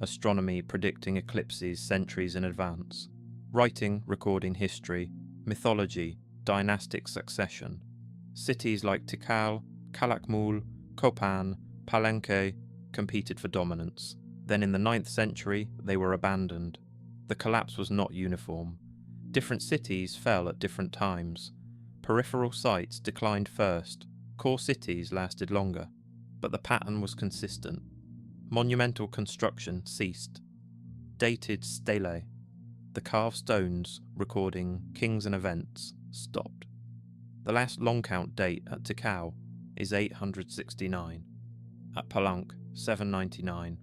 astronomy predicting eclipses centuries in advance, writing recording history, mythology, dynastic succession. Cities like Tikal, Calakmul, Copan, Palenque competed for dominance. Then in the 9th century, they were abandoned. The collapse was not uniform. Different cities fell at different times. Peripheral sites declined first, core cities lasted longer, but the pattern was consistent. Monumental construction ceased. Dated stelae, the carved stones recording kings and events, stopped. The last long count date at Tikal is 869. At Palenque, 799.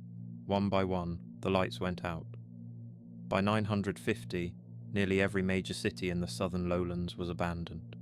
One by one, the lights went out. By 950, nearly every major city in the southern lowlands was abandoned.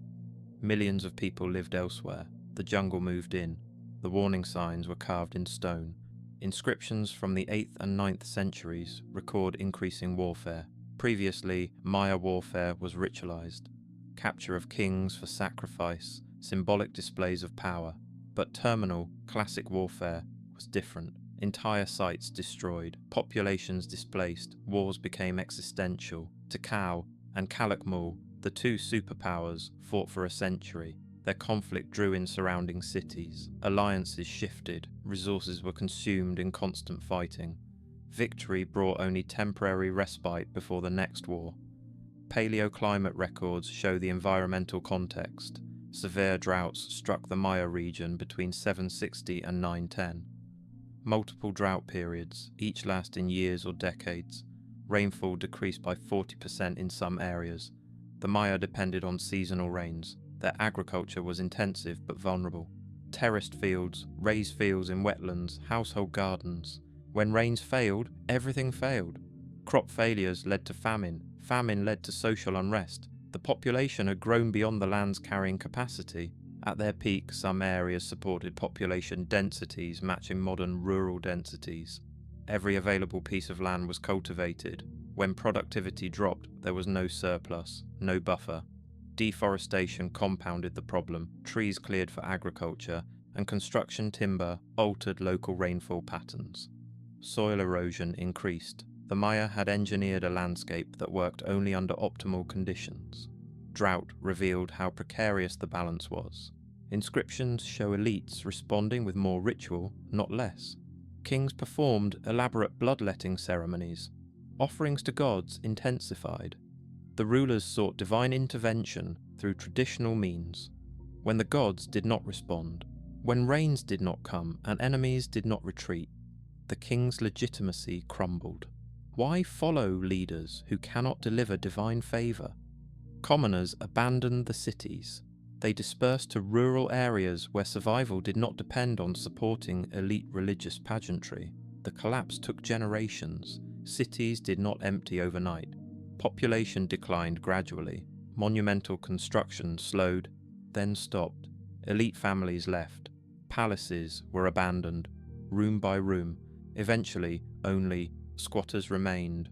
Millions of people lived elsewhere. The jungle moved in. The warning signs were carved in stone. Inscriptions from the 8th and 9th centuries record increasing warfare. Previously, Maya warfare was ritualized. Capture of kings for sacrifice, symbolic displays of power. But terminal, classic warfare was different. Entire sites destroyed, populations displaced, wars became existential. Tikal and Calakmul, the two superpowers, fought for a century. Their conflict drew in surrounding cities. Alliances shifted, resources were consumed in constant fighting. Victory brought only temporary respite before the next war. Paleoclimate records show the environmental context. Severe droughts struck the Maya region between 760 and 910. Multiple drought periods, each lasting years or decades. Rainfall decreased by 40% in some areas. The Maya depended on seasonal rains. Their agriculture was intensive but vulnerable. Terraced fields, raised fields in wetlands, household gardens. When rains failed, everything failed. Crop failures led to famine. Famine led to social unrest. The population had grown beyond the land's carrying capacity. At their peak, some areas supported population densities matching modern rural densities. Every available piece of land was cultivated. When productivity dropped, there was no surplus, no buffer. Deforestation compounded the problem. Trees cleared for agriculture, and construction timber altered local rainfall patterns. Soil erosion increased. The Maya had engineered a landscape that worked only under optimal conditions. Drought revealed how precarious the balance was. Inscriptions show elites responding with more ritual, not less. Kings performed elaborate bloodletting ceremonies. Offerings to gods intensified. The rulers sought divine intervention through traditional means. When the gods did not respond, When rains did not come and enemies did not retreat, the king's legitimacy crumbled. Why follow leaders who cannot deliver divine favour? Commoners abandoned the cities. They dispersed to rural areas where survival did not depend on supporting elite religious pageantry. The collapse took generations. Cities did not empty overnight. Population declined gradually. Monumental construction slowed, then stopped. Elite families left. Palaces were abandoned, room by room. Eventually, only squatters remained,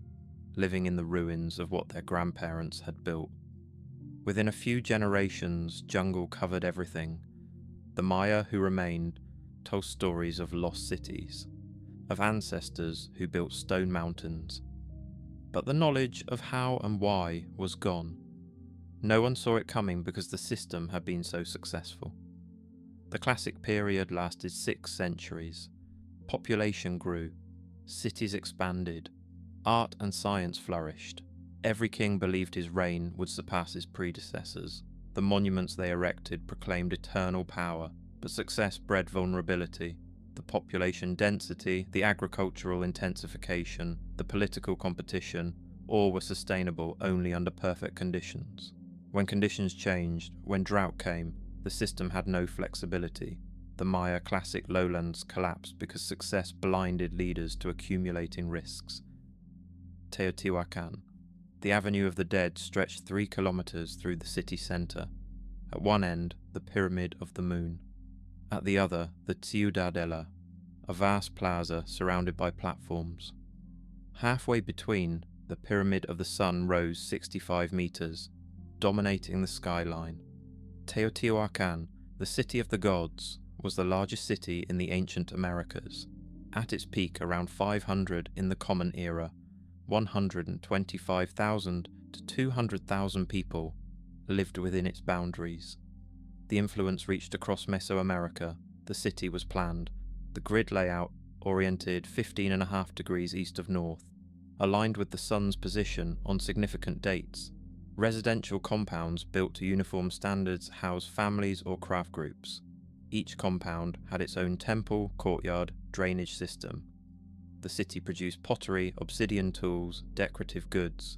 living in the ruins of what their grandparents had built. Within a few generations, jungle covered everything. The Maya who remained told stories of lost cities, of ancestors who built stone mountains. But the knowledge of how and why was gone. No one saw it coming because the system had been so successful. The classic period lasted 6 centuries. Population grew, cities expanded, art and science flourished. Every king believed his reign would surpass his predecessors. The monuments they erected proclaimed eternal power, but success bred vulnerability. The population density, the agricultural intensification, the political competition, all were sustainable only under perfect conditions. When conditions changed, when drought came, the system had no flexibility. The Maya classic lowlands collapsed because success blinded leaders to accumulating risks. Teotihuacán. The Avenue of the Dead stretched 3 kilometers through the city center. At one end, the Pyramid of the Moon. At the other, the Ciudadela, a vast plaza surrounded by platforms. Halfway between, the Pyramid of the Sun rose 65 meters, dominating the skyline. Teotihuacán, the city of the gods, was the largest city in the ancient Americas. At its peak around 500 in the Common Era, 125,000 to 200,000 people lived within its boundaries. The influence reached across Mesoamerica. The city was planned. The grid layout oriented 15.5 degrees east of north, aligned with the sun's position on significant dates. Residential compounds built to uniform standards housed families or craft groups. Each compound had its own temple, courtyard, drainage system. The city produced pottery, obsidian tools, decorative goods.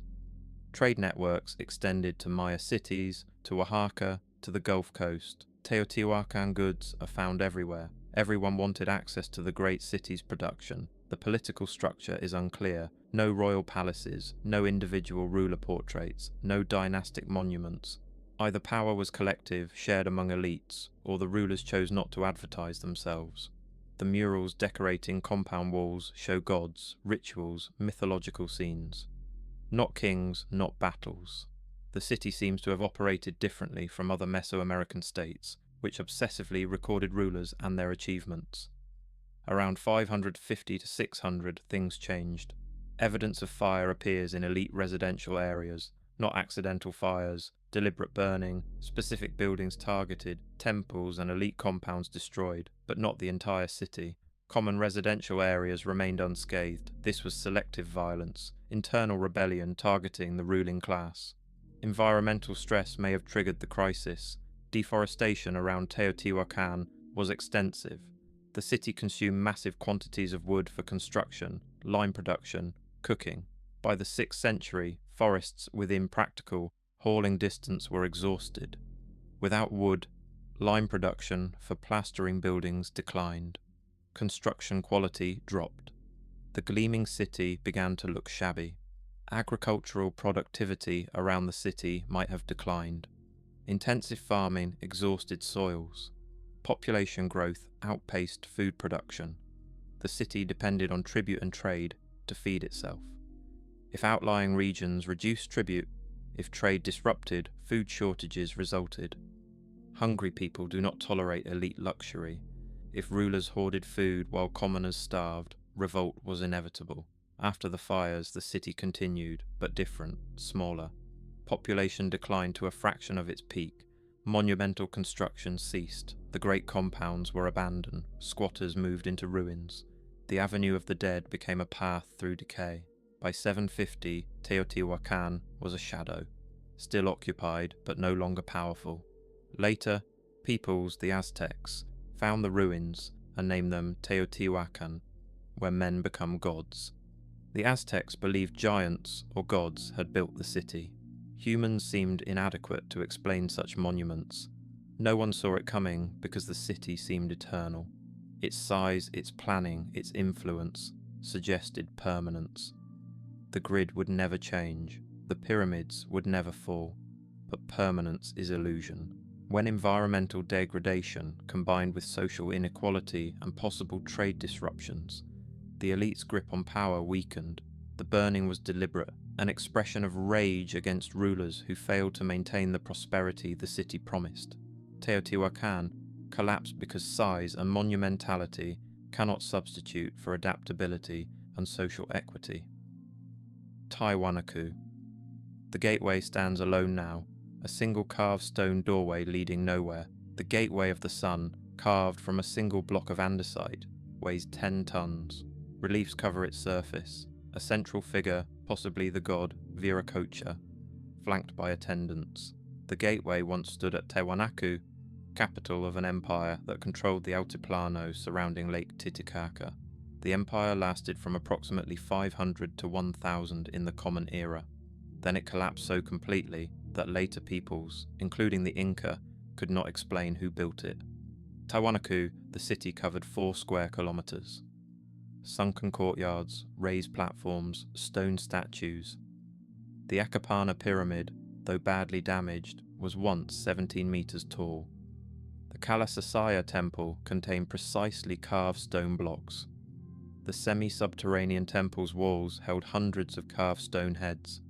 Trade networks extended to Maya cities, to Oaxaca, to the Gulf Coast. Teotihuacan goods are found everywhere. Everyone wanted access to the great city's production. The political structure is unclear. No royal palaces, no individual ruler portraits, no dynastic monuments. Either power was collective, shared among elites, or the rulers chose not to advertise themselves. The murals decorating compound walls show gods, rituals, mythological scenes. Not kings, not battles. The city seems to have operated differently from other Mesoamerican states, which obsessively recorded rulers and their achievements. Around 550 to 600, things changed. Evidence of fire appears in elite residential areas, not accidental fires, deliberate burning, specific buildings targeted, temples and elite compounds destroyed, but not the entire city. Common residential areas remained unscathed. This was selective violence, internal rebellion targeting the ruling class. Environmental stress may have triggered the crisis. Deforestation around Teotihuacán was extensive. The city consumed massive quantities of wood for construction, lime production, cooking. By the 6th century, forests within practical hauling distance were exhausted. Without wood, lime production for plastering buildings declined. Construction quality dropped. The gleaming city began to look shabby. Agricultural productivity around the city might have declined. Intensive farming exhausted soils. Population growth outpaced food production. The city depended on tribute and trade to feed itself. If outlying regions reduced tribute, if trade disrupted, food shortages resulted. Hungry people do not tolerate elite luxury. If rulers hoarded food while commoners starved, revolt was inevitable. After the fires, the city continued, but different, smaller. Population declined to a fraction of its peak. Monumental construction ceased. The great compounds were abandoned. Squatters moved into ruins. The Avenue of the Dead became a path through decay. By 750, Teotihuacán was a shadow, still occupied but no longer powerful. Later, peoples, the Aztecs, found the ruins and named them Teotihuacán, where men become gods. The Aztecs believed giants or gods had built the city. Humans seemed inadequate to explain such monuments. No one saw it coming because the city seemed eternal. Its size, its planning, its influence suggested permanence. The grid would never change, the pyramids would never fall, but permanence is illusion. When environmental degradation combined with social inequality and possible trade disruptions, the elite's grip on power weakened. The burning was deliberate, an expression of rage against rulers who failed to maintain the prosperity the city promised. Teotihuacán collapsed because size and monumentality cannot substitute for adaptability and social equity. Tiwanaku. The gateway stands alone now, a single carved stone doorway leading nowhere. The gateway of the sun, carved from a single block of andesite, weighs 10 tons. Reliefs cover its surface. A central figure, possibly the god Viracocha, flanked by attendants. The gateway once stood at Tiwanaku, capital of an empire that controlled the altiplano surrounding Lake Titicaca. The empire lasted from approximately 500 to 1000 in the Common Era. Then it collapsed so completely that later peoples, including the Inca, could not explain who built it. Tiwanaku, the city covered 4 square kilometers. Sunken courtyards, raised platforms, stone statues. The Akapana pyramid, though badly damaged, was once 17 meters tall. The Kalasasaya temple contained precisely carved stone blocks. The semi-subterranean temple's walls held hundreds of carved stone heads.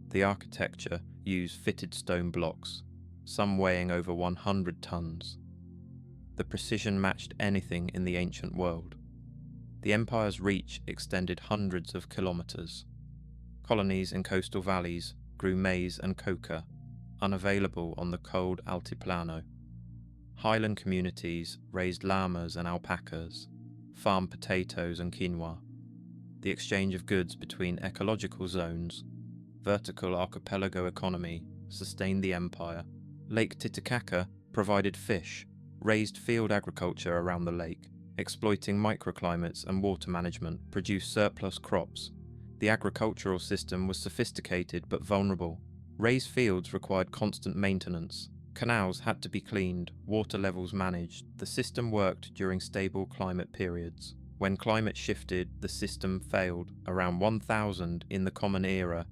The architecture used fitted stone blocks, some weighing over 100 tons. The precision matched anything in the ancient world. The empire's reach extended hundreds of kilometers. Colonies in coastal valleys grew maize and coca, unavailable on the cold altiplano. Highland communities raised llamas and alpacas, farmed potatoes and quinoa. The exchange of goods between ecological zones, vertical archipelago economy, sustained the empire. Lake Titicaca provided fish, raised field agriculture around the lake, exploiting microclimates and water management, produced surplus crops. The agricultural system was sophisticated but vulnerable. Raised fields required constant maintenance. Canals had to be cleaned, water levels managed. The system worked during stable climate periods. When climate shifted, the system failed. Around 1000 in the Common Era,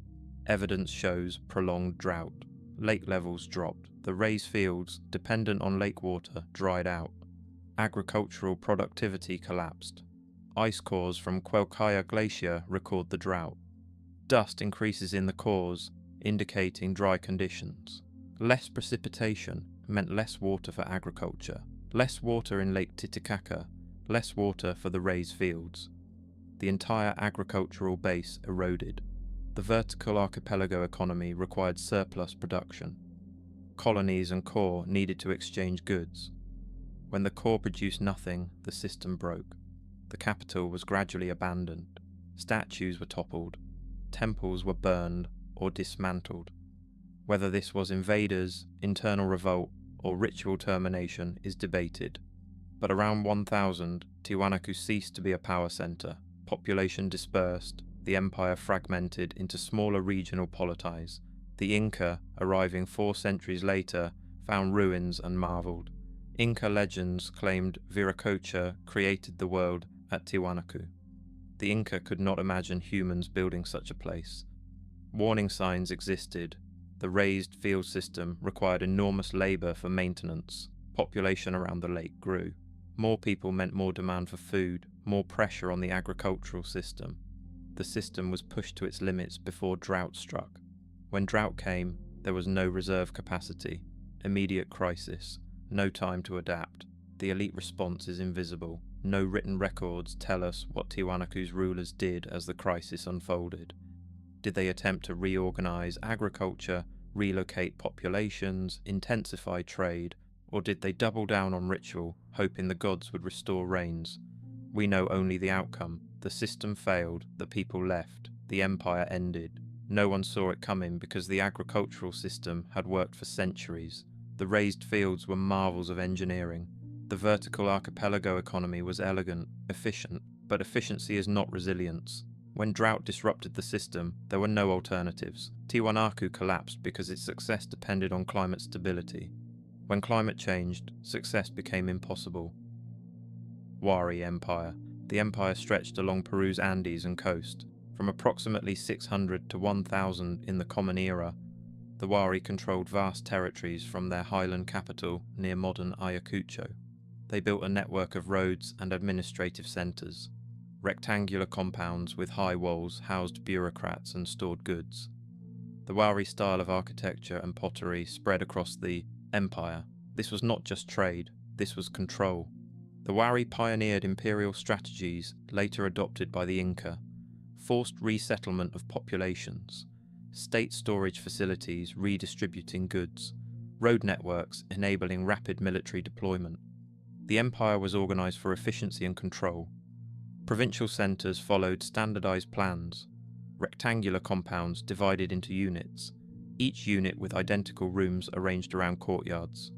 evidence shows prolonged drought. Lake levels dropped. The raised fields, dependent on lake water, dried out. Agricultural productivity collapsed. Ice cores from Quelcaya Glacier record the drought. Dust increases in the cores, indicating dry conditions. Less precipitation meant less water for agriculture. Less water in Lake Titicaca, less water for the raised fields. The entire agricultural base eroded. The vertical archipelago economy required surplus production. Colonies and core needed to exchange goods. When the core produced nothing, the system broke. The capital was gradually abandoned. Statues were toppled. Temples were burned or dismantled. Whether this was invaders, internal revolt, or ritual termination is debated. But around 1000, Tiwanaku ceased to be a power center. Population dispersed, the empire fragmented into smaller regional polities. The Inca, arriving 4 centuries later, found ruins and marveled. Inca legends claimed Viracocha created the world at Tiwanaku. The Inca could not imagine humans building such a place. Warning signs existed. The raised field system required enormous labor for maintenance. Population around the lake grew. More people meant more demand for food, more pressure on the agricultural system. The system was pushed to its limits before drought struck. When drought came, there was no reserve capacity. Immediate crisis. No time to adapt. The elite response is invisible. No written records tell us what Tiwanaku's rulers did as the crisis unfolded. Did they attempt to reorganize agriculture, relocate populations, intensify trade, or did they double down on ritual, hoping the gods would restore rains? We know only the outcome. The system failed, the people left, the empire ended. No one saw it coming because the agricultural system had worked for centuries. The raised fields were marvels of engineering. The vertical archipelago economy was elegant, efficient, but efficiency is not resilience. When drought disrupted the system, there were no alternatives. Tiwanaku collapsed because its success depended on climate stability. When climate changed, success became impossible. Wari Empire. The empire stretched along Peru's Andes and coast. From approximately 600 to 1000 in the Common Era, the Wari controlled vast territories from their highland capital near modern Ayacucho. They built a network of roads and administrative centres. Rectangular compounds with high walls housed bureaucrats and stored goods. The Wari style of architecture and pottery spread across the empire. This was not just trade, this was control. The Wari pioneered imperial strategies later adopted by the Inca: forced resettlement of populations, state storage facilities redistributing goods, road networks enabling rapid military deployment. The empire was organised for efficiency and control. Provincial centres followed standardised plans, rectangular compounds divided into units, each unit with identical rooms arranged around courtyards.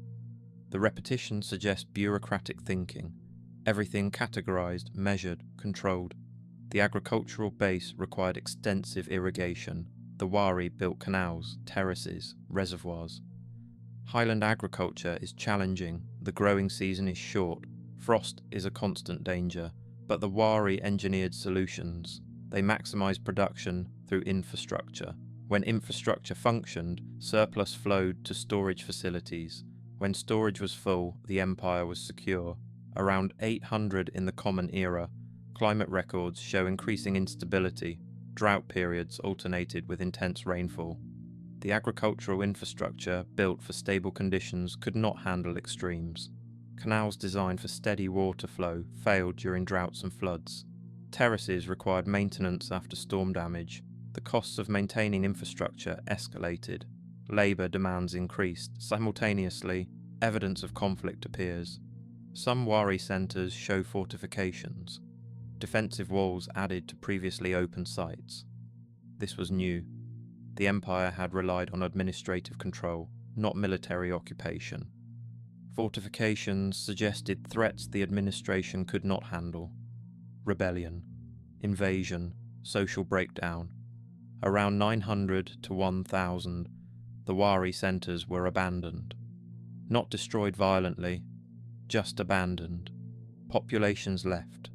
The repetition suggests bureaucratic thinking, everything categorised, measured, controlled. The agricultural base required extensive irrigation. The Wari built canals, terraces, reservoirs. Highland agriculture is challenging, the growing season is short, frost is a constant danger, but the Wari engineered solutions. They maximised production through infrastructure. When infrastructure functioned, surplus flowed to storage facilities. When storage was full, the empire was secure. Around 800 in the Common Era, climate records show increasing instability. Drought periods alternated with intense rainfall. The agricultural infrastructure built for stable conditions could not handle extremes. Canals designed for steady water flow failed during droughts and floods. Terraces required maintenance after storm damage. The costs of maintaining infrastructure escalated. Labour demands increased. Simultaneously, evidence of conflict appears. Some Wari centres show fortifications, defensive walls added to previously open sites. This was new. The empire had relied on administrative control, not military occupation. Fortifications suggested threats the administration could not handle. Rebellion, invasion, social breakdown. Around 900 to 1000, the Wari centres were abandoned. Not destroyed violently, just abandoned. Populations left.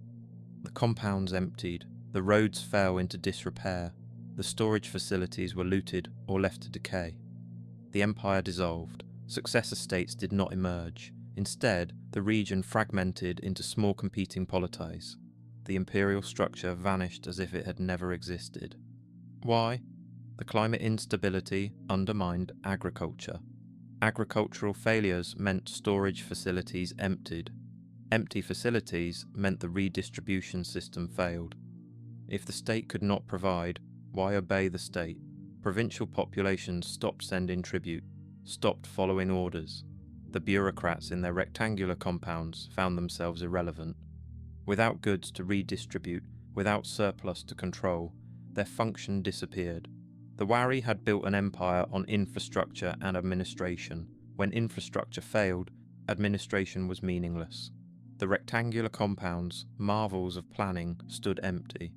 The compounds emptied. The roads fell into disrepair. The storage facilities were looted or left to decay. The empire dissolved. Successor states did not emerge. Instead, the region fragmented into small competing polities. The imperial structure vanished as if it had never existed. Why? The climate instability undermined agriculture. Agricultural failures meant storage facilities emptied. Empty facilities meant the redistribution system failed. If the state could not provide, why obey the state? Provincial populations stopped sending tribute, stopped following orders. The bureaucrats in their rectangular compounds found themselves irrelevant. Without goods to redistribute, without surplus to control, their function disappeared. The Wari had built an empire on infrastructure and administration. When infrastructure failed, administration was meaningless. The rectangular compounds, marvels of planning, stood empty.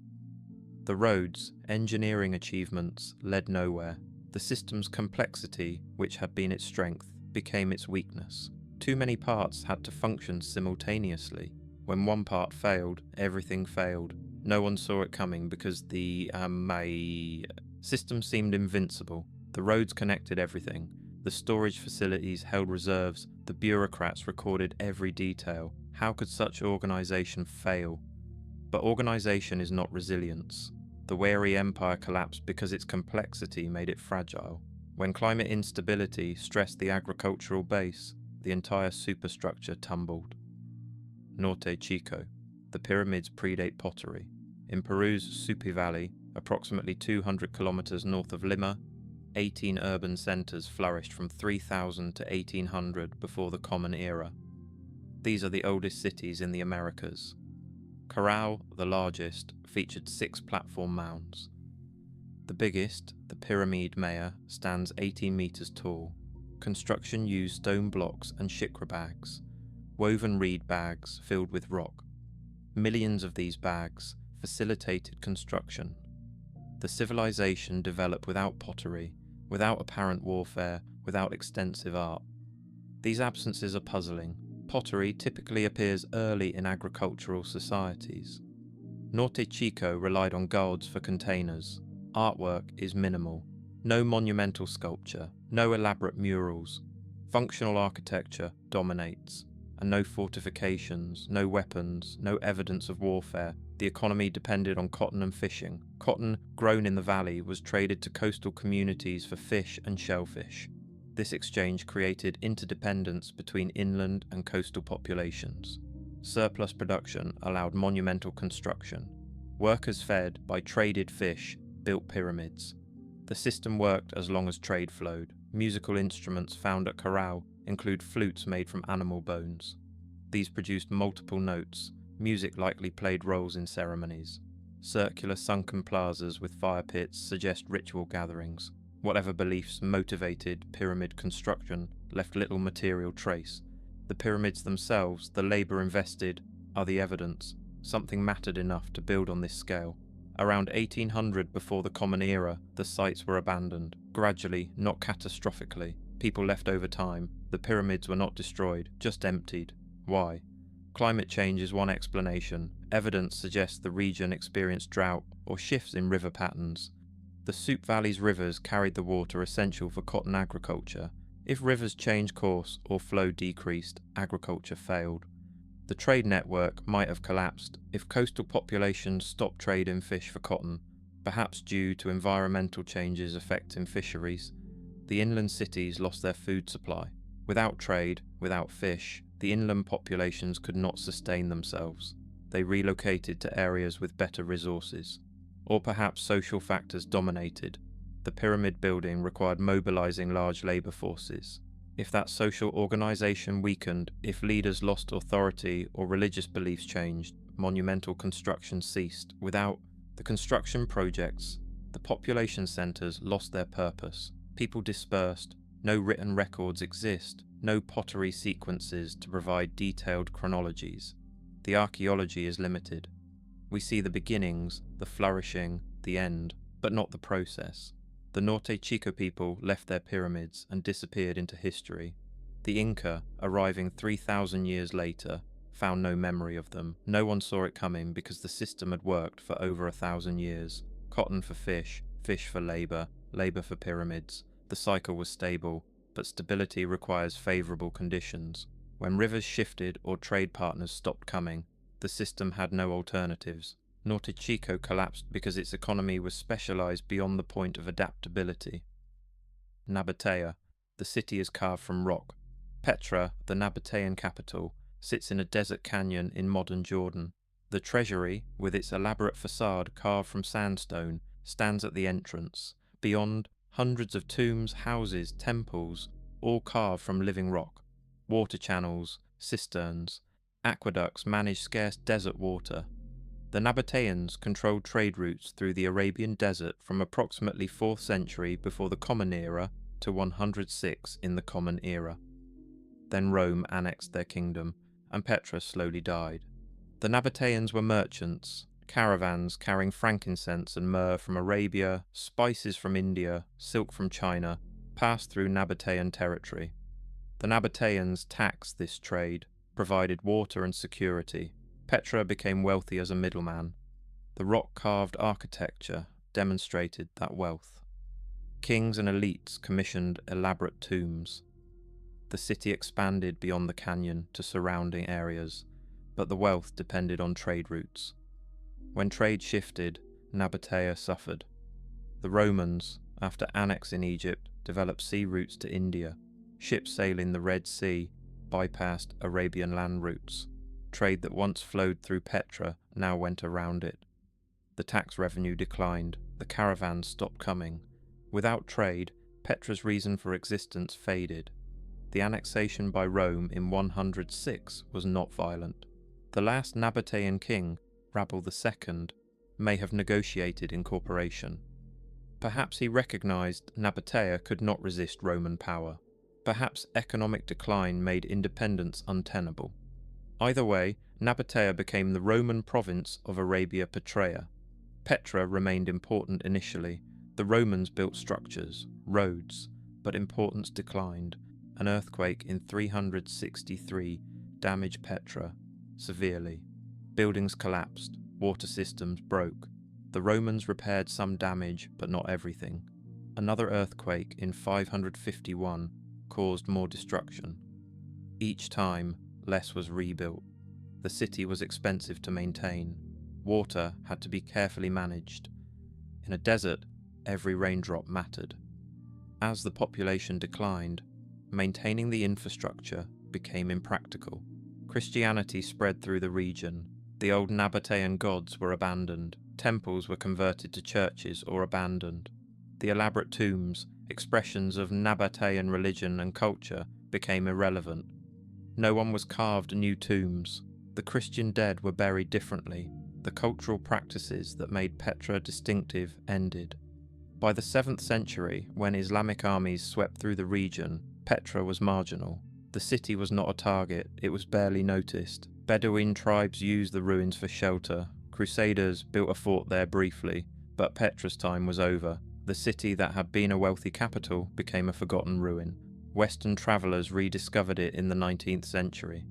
The roads, engineering achievements, led nowhere. The system's complexity, which had been its strength, became its weakness. Too many parts had to function simultaneously. When one part failed, everything failed. No one saw it coming because the system seemed invincible. The roads connected everything. The storage facilities held reserves. The bureaucrats recorded every detail. How could such organisation fail? But organisation is not resilience. The Wari Empire collapsed because its complexity made it fragile. When climate instability stressed the agricultural base, the entire superstructure tumbled. Norte Chico. The pyramids predate pottery. In Peru's Supi Valley, approximately 200 kilometers north of Lima, 18 urban centers flourished from 3000 to 1800 before the Common Era. These are the oldest cities in the Americas. Corral, the largest, featured 6 platform mounds. The biggest, the Pyramid Maya, stands 18 meters tall. Construction used stone blocks and shikra bags. woven reed bags filled with rock. Millions of these bags facilitated construction. The civilization developed without pottery, without apparent warfare, without extensive art. These absences are puzzling. Pottery typically appears early in agricultural societies. Norte Chico relied on gourds for containers. Artwork is minimal. No monumental sculpture, no elaborate murals. Functional architecture dominates, and no fortifications, no weapons, no evidence of warfare. The economy depended on cotton and fishing. Cotton, grown in the valley, was traded to coastal communities for fish and shellfish. This exchange created interdependence between inland and coastal populations. Surplus production allowed monumental construction. Workers fed by traded fish built pyramids. The system worked as long as trade flowed. Musical instruments found at corral include flutes made from animal bones. These produced multiple notes. Music likely played roles in ceremonies. Circular sunken plazas with fire pits suggest ritual gatherings. Whatever beliefs motivated pyramid construction left little material trace. The pyramids themselves, the labour invested, are the evidence. Something mattered enough to build on this scale. Around 1800 before the Common Era, the sites were abandoned. Gradually, not catastrophically. People left over time. The pyramids were not destroyed, just emptied. Why? Climate change is one explanation. Evidence suggests the region experienced drought or shifts in river patterns. The Soup Valley's rivers carried the water essential for cotton agriculture. If rivers changed course or flow decreased, agriculture failed. The trade network might have collapsed if coastal populations stopped trading fish for cotton, perhaps due to environmental changes affecting fisheries. The inland cities lost their food supply. Without trade, without fish, the inland populations could not sustain themselves. They relocated to areas with better resources. Or perhaps social factors dominated. The pyramid building required mobilizing large labor forces. If that social organization weakened, if leaders lost authority or religious beliefs changed, monumental construction ceased. Without the construction projects, the population centers lost their purpose. People dispersed. No written records exist. No pottery sequences to provide detailed chronologies. The archaeology is limited. We see the beginnings, the flourishing, the end, but not the process. The Norte Chico people left their pyramids and disappeared into history. The Inca, arriving 3,000 years later, found no memory of them. No one saw it coming because the system had worked for over 1,000 years. Cotton for fish, fish for labor, labor for pyramids. The cycle was stable, but stability requires favorable conditions. When rivers shifted or trade partners stopped coming, the system had no alternatives. Norte Chico collapsed because its economy was specialized beyond the point of adaptability. Nabatea, the city is carved from rock. Petra, the Nabatean capital, sits in a desert canyon in modern Jordan. The treasury, with its elaborate facade carved from sandstone, stands at the entrance. Beyond, hundreds of tombs, houses, temples, all carved from living rock. Water channels, cisterns, aqueducts manage scarce desert water. The Nabateans controlled trade routes through the Arabian Desert from approximately 4th century before the Common Era to 106 in the Common Era. Then Rome annexed their kingdom, and Petra slowly died. The Nabateans were merchants, caravans carrying frankincense and myrrh from Arabia, spices from India, silk from China, passed through Nabatean territory. The Nabateans taxed this trade, provided water and security. Petra became wealthy as a middleman. The rock-carved architecture demonstrated that wealth. Kings and elites commissioned elaborate tombs. The city expanded beyond the canyon to surrounding areas, but the wealth depended on trade routes. When trade shifted, Nabatea suffered. The Romans, after annexing Egypt, developed sea routes to India. Ships sailing the Red Sea bypassed Arabian land routes. Trade that once flowed through Petra now went around it. The tax revenue declined. The caravans stopped coming. Without trade, Petra's reason for existence faded. The annexation by Rome in 106 was not violent. The last Nabatean king, Rabel II, may have negotiated incorporation. Perhaps he recognized Nabatea could not resist Roman power. Perhaps economic decline made independence untenable. Either way, Nabatea became the Roman province of Arabia Petraea. Petra remained important initially. The Romans built structures, roads, but importance declined. An earthquake in 363 damaged Petra severely. Buildings collapsed, water systems broke. The Romans repaired some damage, but not everything. Another earthquake in 551 caused more destruction. Each time, less was rebuilt. The city was expensive to maintain. Water had to be carefully managed. In a desert, every raindrop mattered. As the population declined, maintaining the infrastructure became impractical. Christianity spread through the region. The old Nabatean gods were abandoned. Temples were converted to churches or abandoned. The elaborate tombs, expressions of Nabatean religion and culture, became irrelevant. No one was carved new tombs. The Christian dead were buried differently. The cultural practices that made Petra distinctive ended. By the 7th century, when Islamic armies swept through the region, Petra was marginal. The city was not a target, it was barely noticed. Bedouin tribes used the ruins for shelter. Crusaders built a fort there briefly, but Petra's time was over. The city that had been a wealthy capital became a forgotten ruin. Western travellers rediscovered it in the 19th century,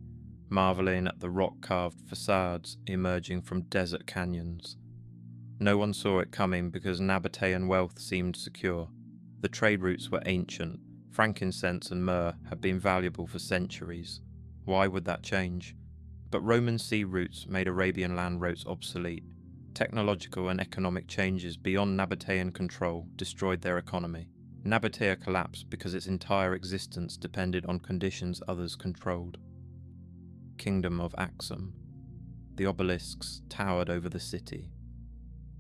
marvelling at the rock-carved facades emerging from desert canyons. No one saw it coming because Nabatean wealth seemed secure. The trade routes were ancient. Frankincense and myrrh had been valuable for centuries. Why would that change? But Roman sea routes made Arabian land routes obsolete. Technological and economic changes beyond Nabatean control destroyed their economy. Nabatea collapsed because its entire existence depended on conditions others controlled. Kingdom of Aksum. The obelisks towered over the city.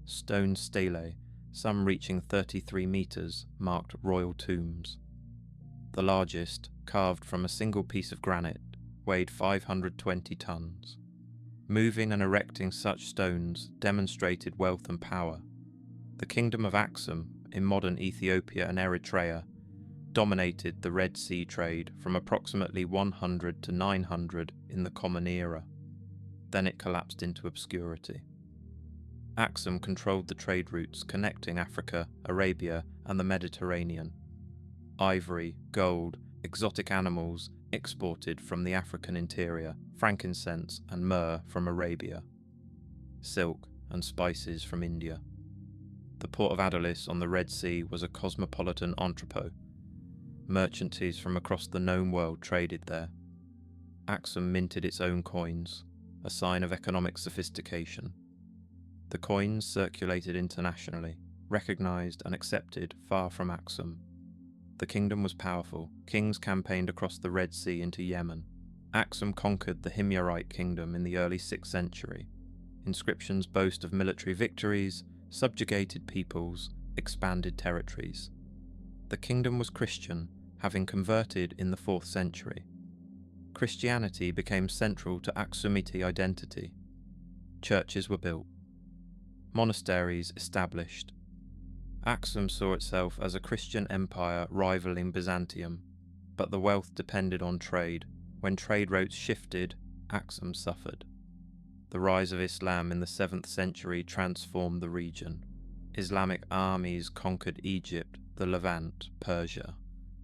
Stone stelae, some reaching 33 meters, marked royal tombs. The largest, carved from a single piece of granite, weighed 520 tons. Moving and erecting such stones demonstrated wealth and power. The Kingdom of Aksum, in modern Ethiopia and Eritrea, dominated the Red Sea trade from approximately 100 to 900 in the Common Era. Then it collapsed into obscurity. Aksum controlled the trade routes connecting Africa, Arabia, and the Mediterranean. Ivory, gold, exotic animals exported from the African interior, frankincense and myrrh from Arabia, silk and spices from India. The port of Adolis on the Red Sea was a cosmopolitan entrepot. Merchants from across the known world traded there. Aksum minted its own coins, a sign of economic sophistication. The coins circulated internationally, recognized and accepted far from Aksum. The kingdom was powerful. Kings campaigned across the Red Sea into Yemen. Aksum conquered the Himyarite kingdom in the early 6th century. Inscriptions boast of military victories, subjugated peoples, expanded territories. The kingdom was Christian, having converted in the 4th century. Christianity became central to Aksumite identity. Churches were built. Monasteries established. Aksum saw itself as a Christian empire rivaling Byzantium, but the wealth depended on trade. When trade routes shifted, Aksum suffered. The rise of Islam in the 7th century transformed the region. Islamic armies conquered Egypt, the Levant, Persia.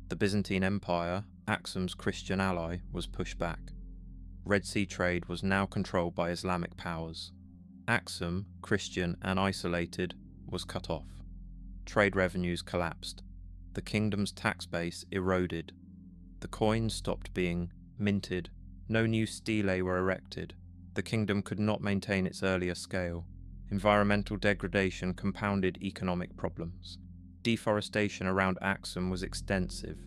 The Byzantine Empire, Aksum's Christian ally, was pushed back. Red Sea trade was now controlled by Islamic powers. Aksum, Christian and isolated, was cut off. Trade revenues collapsed. The kingdom's tax base eroded. The coins stopped being minted. No new stelae were erected. The kingdom could not maintain its earlier scale. Environmental degradation compounded economic problems. Deforestation around Aksum was extensive.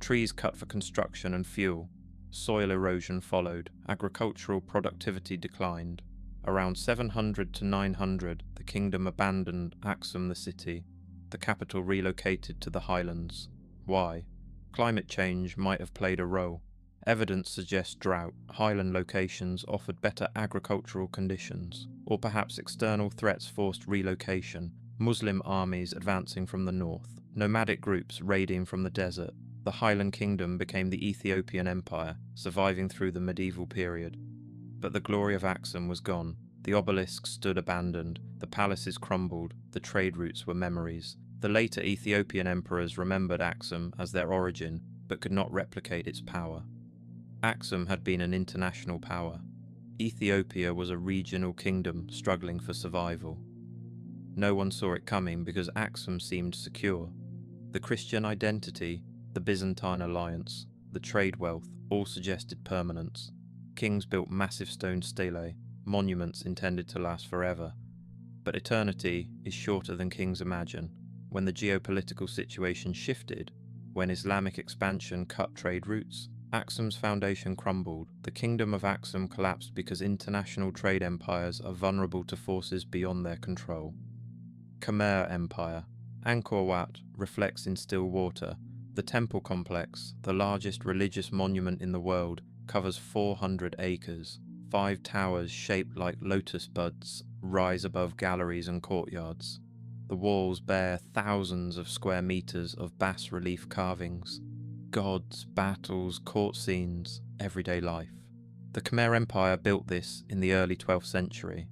Trees cut for construction and fuel. Soil erosion followed. Agricultural productivity declined. Around 700 to 900, the kingdom abandoned Aksum the city. The capital relocated to the highlands. Why? Climate change might have played a role. Evidence suggests drought. Highland locations offered better agricultural conditions, or perhaps external threats forced relocation. Muslim armies advancing from the north, nomadic groups raiding from the desert. The Highland Kingdom became the Ethiopian Empire, surviving through the medieval period. But the glory of Aksum was gone. The obelisks stood abandoned, the palaces crumbled, the trade routes were memories. The later Ethiopian emperors remembered Aksum as their origin, but could not replicate its power. Aksum had been an international power. Ethiopia was a regional kingdom struggling for survival. No one saw it coming because Aksum seemed secure. The Christian identity, the Byzantine alliance, the trade wealth all suggested permanence. Kings built massive stone stelae, monuments intended to last forever. But eternity is shorter than kings imagine. When the geopolitical situation shifted, when Islamic expansion cut trade routes, Aksum's foundation crumbled. The kingdom of Aksum collapsed because international trade empires are vulnerable to forces beyond their control. Khmer Empire. Angkor Wat reflects in still water. The temple complex, the largest religious monument in the world, covers 400 acres. 5 towers shaped like lotus buds rise above galleries and courtyards. The walls bear thousands of square meters of bas-relief carvings. Gods, battles, court scenes, everyday life. The Khmer Empire built this in the early 12th century.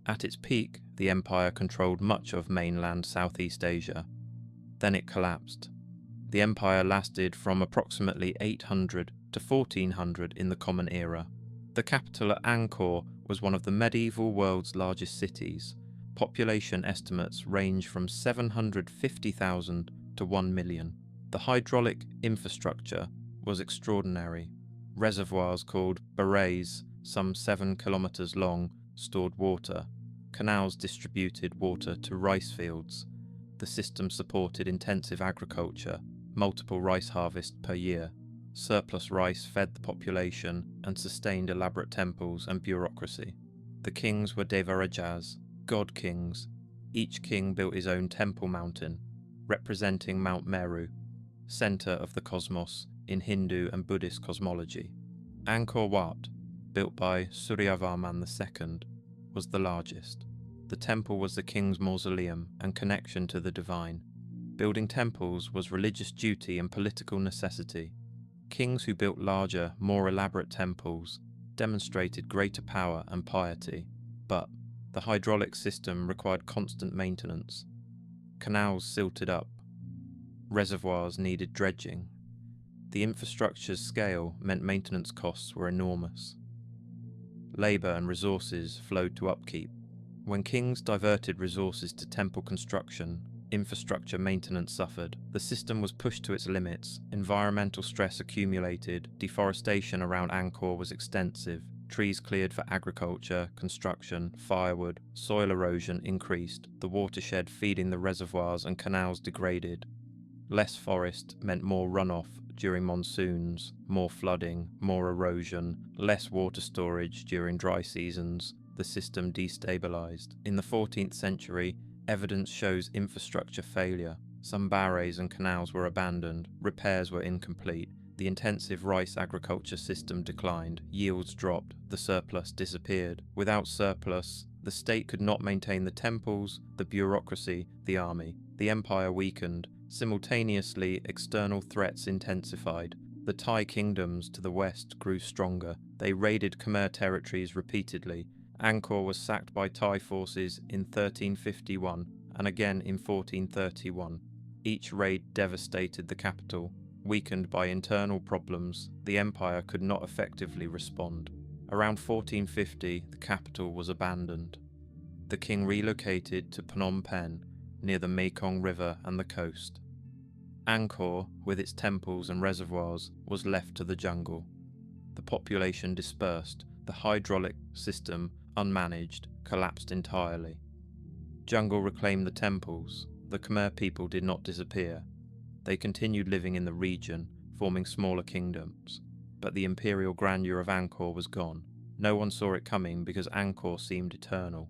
At its peak, the empire controlled much of mainland Southeast Asia. Then it collapsed. The empire lasted from approximately 800 to 1400 in the Common Era. The capital at Angkor was one of the medieval world's largest cities. Population estimates range from 750,000 to 1 million. The hydraulic infrastructure was extraordinary. Reservoirs called barays, some 7 kilometers long, stored water. Canals distributed water to rice fields. The system supported intensive agriculture, multiple rice harvests per year. Surplus rice fed the population and sustained elaborate temples and bureaucracy. The kings were Devarajas, god kings. Each king built his own temple mountain, representing Mount Meru, center of the cosmos in Hindu and Buddhist cosmology. Angkor Wat, built by Suryavarman II, was the largest. The temple was the king's mausoleum and connection to the divine. Building temples was religious duty and political necessity. Kings who built larger, more elaborate temples demonstrated greater power and piety, but the hydraulic system required constant maintenance. Canals silted up. Reservoirs needed dredging. The infrastructure's scale meant maintenance costs were enormous. Labour and resources flowed to upkeep. When kings diverted resources to temple construction, infrastructure maintenance suffered. The system was pushed to its limits. Environmental stress accumulated. Deforestation around Angkor was extensive. Trees cleared for agriculture, construction, firewood. Soil erosion increased. The watershed feeding the reservoirs and canals degraded. Less forest meant more runoff during monsoons, more flooding, more erosion, less water storage during dry seasons. The system destabilized. In the 14th century, evidence shows infrastructure failure. Some barrays and canals were abandoned, repairs were incomplete, the intensive rice agriculture system declined, yields dropped, the surplus disappeared. Without surplus, the state could not maintain the temples, the bureaucracy, the army. The empire weakened. Simultaneously, external threats intensified. The Thai kingdoms to the west grew stronger. They raided Khmer territories repeatedly. Angkor was sacked by Thai forces in 1351 and again in 1431. Each raid devastated the capital. Weakened by internal problems, the empire could not effectively respond. Around 1450, the capital was abandoned. The king relocated to Phnom Penh, near the Mekong River and the coast. Angkor, with its temples and reservoirs, was left to the jungle. The population dispersed. The hydraulic system, unmanaged, collapsed entirely. Jungle reclaimed the temples. The Khmer people did not disappear. They continued living in the region, forming smaller kingdoms. But the imperial grandeur of Angkor was gone. No one saw it coming because Angkor seemed eternal.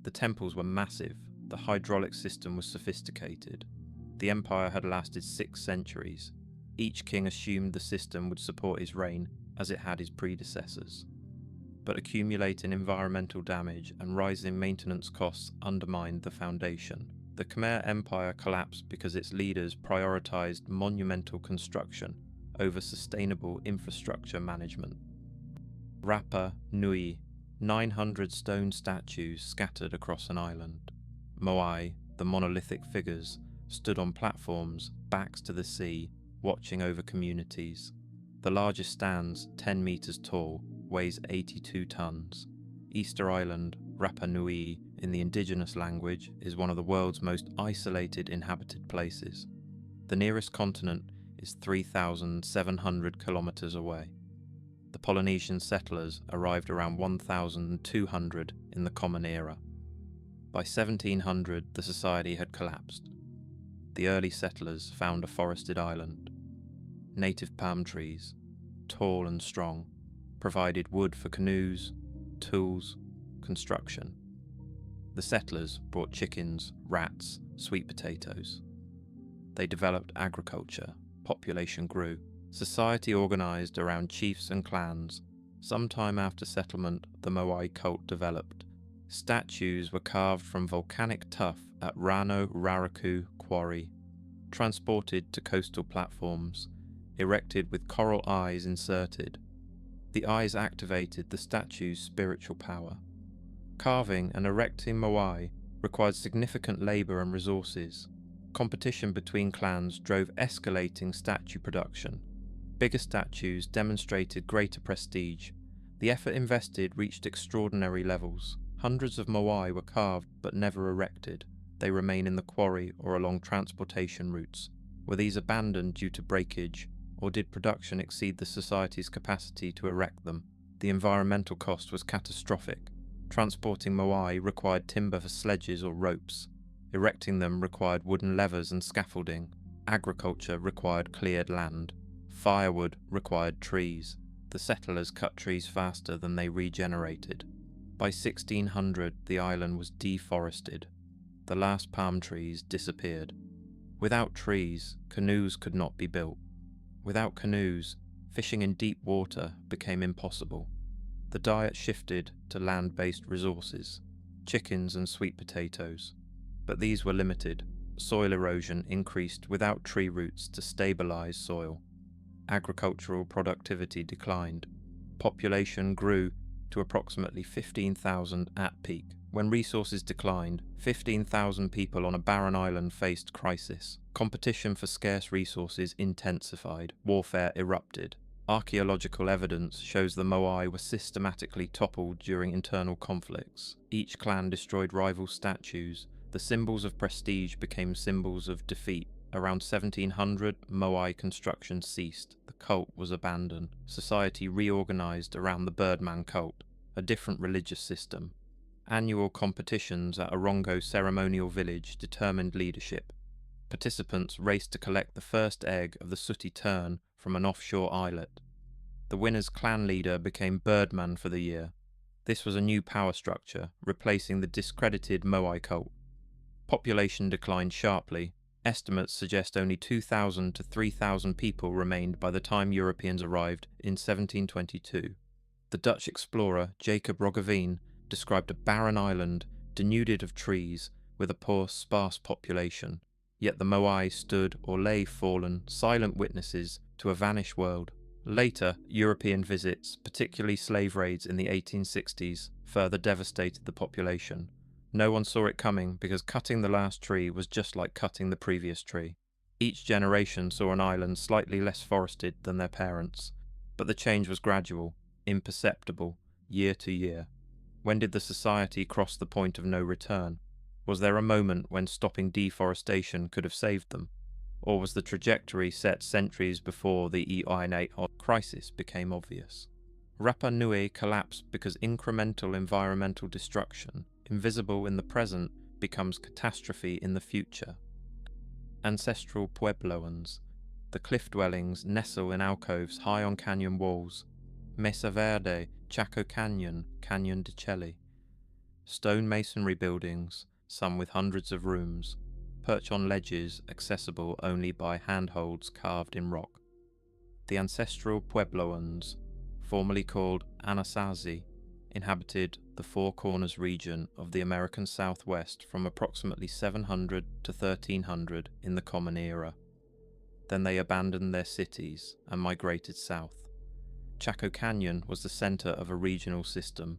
The temples were massive. The hydraulic system was sophisticated. The empire had lasted 6 centuries. Each king assumed the system would support his reign as it had his predecessors. But accumulating environmental damage and rising maintenance costs undermined the foundation. The Khmer Empire collapsed because its leaders prioritized monumental construction over sustainable infrastructure management. Rapa Nui, 900 stone statues scattered across an island. Moai, the monolithic figures, stood on platforms, backs to the sea, watching over communities. The largest stands, 10 meters tall, weighs 82 tons. Easter Island, Rapa Nui, in the indigenous language, is one of the world's most isolated inhabited places. The nearest continent is 3,700 kilometers away. The Polynesian settlers arrived around 1,200 in the Common Era. By 1700, the society had collapsed. The early settlers found a forested island. Native palm trees, tall and strong, provided wood for canoes, tools, construction. The settlers brought chickens, rats, sweet potatoes. They developed agriculture, population grew, society organized around chiefs and clans. Sometime after settlement, the Moai cult developed. Statues were carved from volcanic tuff at Rano Raraku quarry, transported to coastal platforms, erected with coral eyes inserted. The eyes activated the statue's spiritual power. Carving and erecting Moai required significant labour and resources. Competition between clans drove escalating statue production. Bigger statues demonstrated greater prestige. The effort invested reached extraordinary levels. Hundreds of Moai were carved but never erected. They remain in the quarry or along transportation routes. Were these abandoned due to breakage, or did production exceed the society's capacity to erect them? The environmental cost was catastrophic. Transporting Moai required timber for sledges or ropes. Erecting them required wooden levers and scaffolding. Agriculture required cleared land. Firewood required trees. The settlers cut trees faster than they regenerated. By 1600, the island was deforested. The last palm trees disappeared. Without trees, canoes could not be built. Without canoes, fishing in deep water became impossible. The diet shifted to land-based resources, chickens and sweet potatoes. But these were limited. Soil erosion increased without tree roots to stabilize soil. Agricultural productivity declined. Population grew to approximately 15,000 at peak. When resources declined, 15,000 people on a barren island faced crisis. Competition for scarce resources intensified. Warfare erupted. Archaeological evidence shows the Moai were systematically toppled during internal conflicts. Each clan destroyed rival statues. The symbols of prestige became symbols of defeat. Around 1700, Moai construction ceased. The cult was abandoned. Society reorganized around the Birdman cult, a different religious system. Annual competitions at Orongo ceremonial village determined leadership. Participants raced to collect the first egg of the sooty tern from an offshore islet. The winner's clan leader became Birdman for the year. This was a new power structure, replacing the discredited Moai cult. Population declined sharply. Estimates suggest only 2,000 to 3,000 people remained by the time Europeans arrived in 1722. The Dutch explorer Jacob Roggeveen described a barren island denuded of trees with a poor, sparse population. Yet the Moai stood or lay fallen, silent witnesses to a vanished world. Later, European visits, particularly slave raids in the 1860s, further devastated the population. No one saw it coming because cutting the last tree was just like cutting the previous tree. Each generation saw an island slightly less forested than their parents, but the change was gradual, imperceptible, year to year. When did the society cross the point of no return? Was there a moment when stopping deforestation could have saved them? Or was the trajectory set centuries before the E-I-8 crisis became obvious? Rapa Nui collapsed because incremental environmental destruction, invisible in the present, becomes catastrophe in the future. Ancestral Puebloans. The cliff dwellings nestle in alcoves high on canyon walls. Mesa Verde, Chaco Canyon, Canyon de Chelly. Stone masonry buildings, some with hundreds of rooms, perch on ledges accessible only by handholds carved in rock. The ancestral Puebloans, formerly called Anasazi, inhabited the Four Corners region of the American Southwest from approximately 700 to 1300 in the Common Era. Then they abandoned their cities and migrated south. Chaco Canyon was the center of a regional system.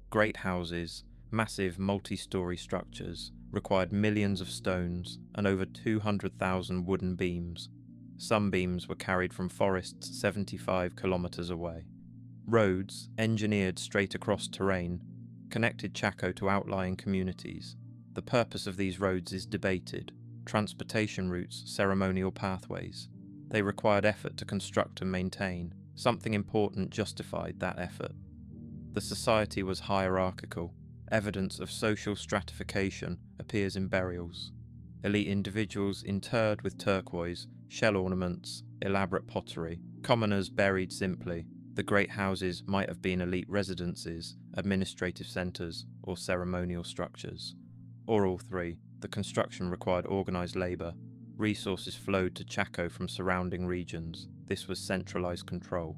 Great houses, massive multi-story structures, required millions of stones and over 200,000 wooden beams. Some beams were carried from forests 75 kilometers away. Roads, engineered straight across terrain, connected Chaco to outlying communities. The purpose of these roads is debated. Transportation routes, ceremonial pathways. They required effort to construct and maintain. Something important justified that effort. The society was hierarchical. Evidence of social stratification appears in burials. Elite individuals interred with turquoise, shell ornaments, elaborate pottery. Commoners buried simply. The great houses might have been elite residences, administrative centres, or ceremonial structures. Or all three. The construction required organised labour. Resources flowed to Chaco from surrounding regions. This was centralised control.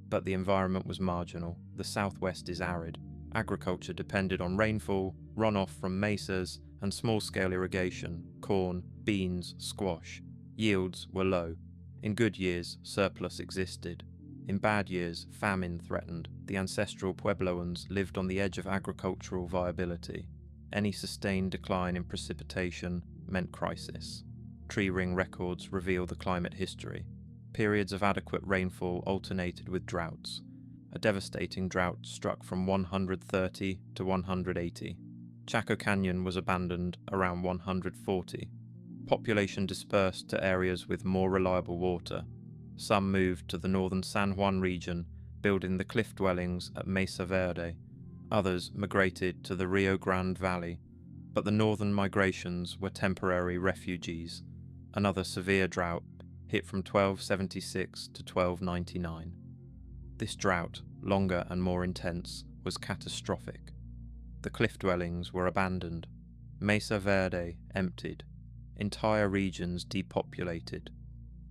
But the environment was marginal. The southwest is arid. Agriculture depended on rainfall, runoff from mesas, and small-scale irrigation, corn, beans, squash. Yields were low. In good years, surplus existed. In bad years, famine threatened. The ancestral Puebloans lived on the edge of agricultural viability. Any sustained decline in precipitation meant crisis. Tree ring records reveal the climate history. Periods of adequate rainfall alternated with droughts. A devastating drought struck from 130 to 180. Chaco Canyon was abandoned around 140. Population dispersed to areas with more reliable water. Some moved to the northern San Juan region, building the cliff dwellings at Mesa Verde. Others migrated to the Rio Grande Valley, but the northern migrations were temporary refugees. Another severe drought hit from 1276 to 1299. This drought, longer and more intense, was catastrophic. The cliff dwellings were abandoned, Mesa Verde emptied, entire regions depopulated.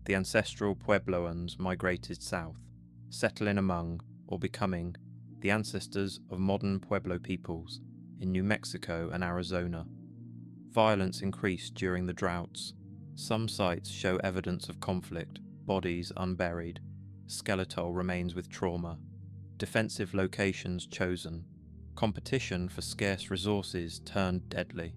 The ancestral Puebloans migrated south, settling among, or becoming, the ancestors of modern Pueblo peoples in New Mexico and Arizona. Violence increased during the droughts. Some sites show evidence of conflict, bodies unburied, skeletal remains with trauma, defensive locations chosen. Competition for scarce resources turned deadly.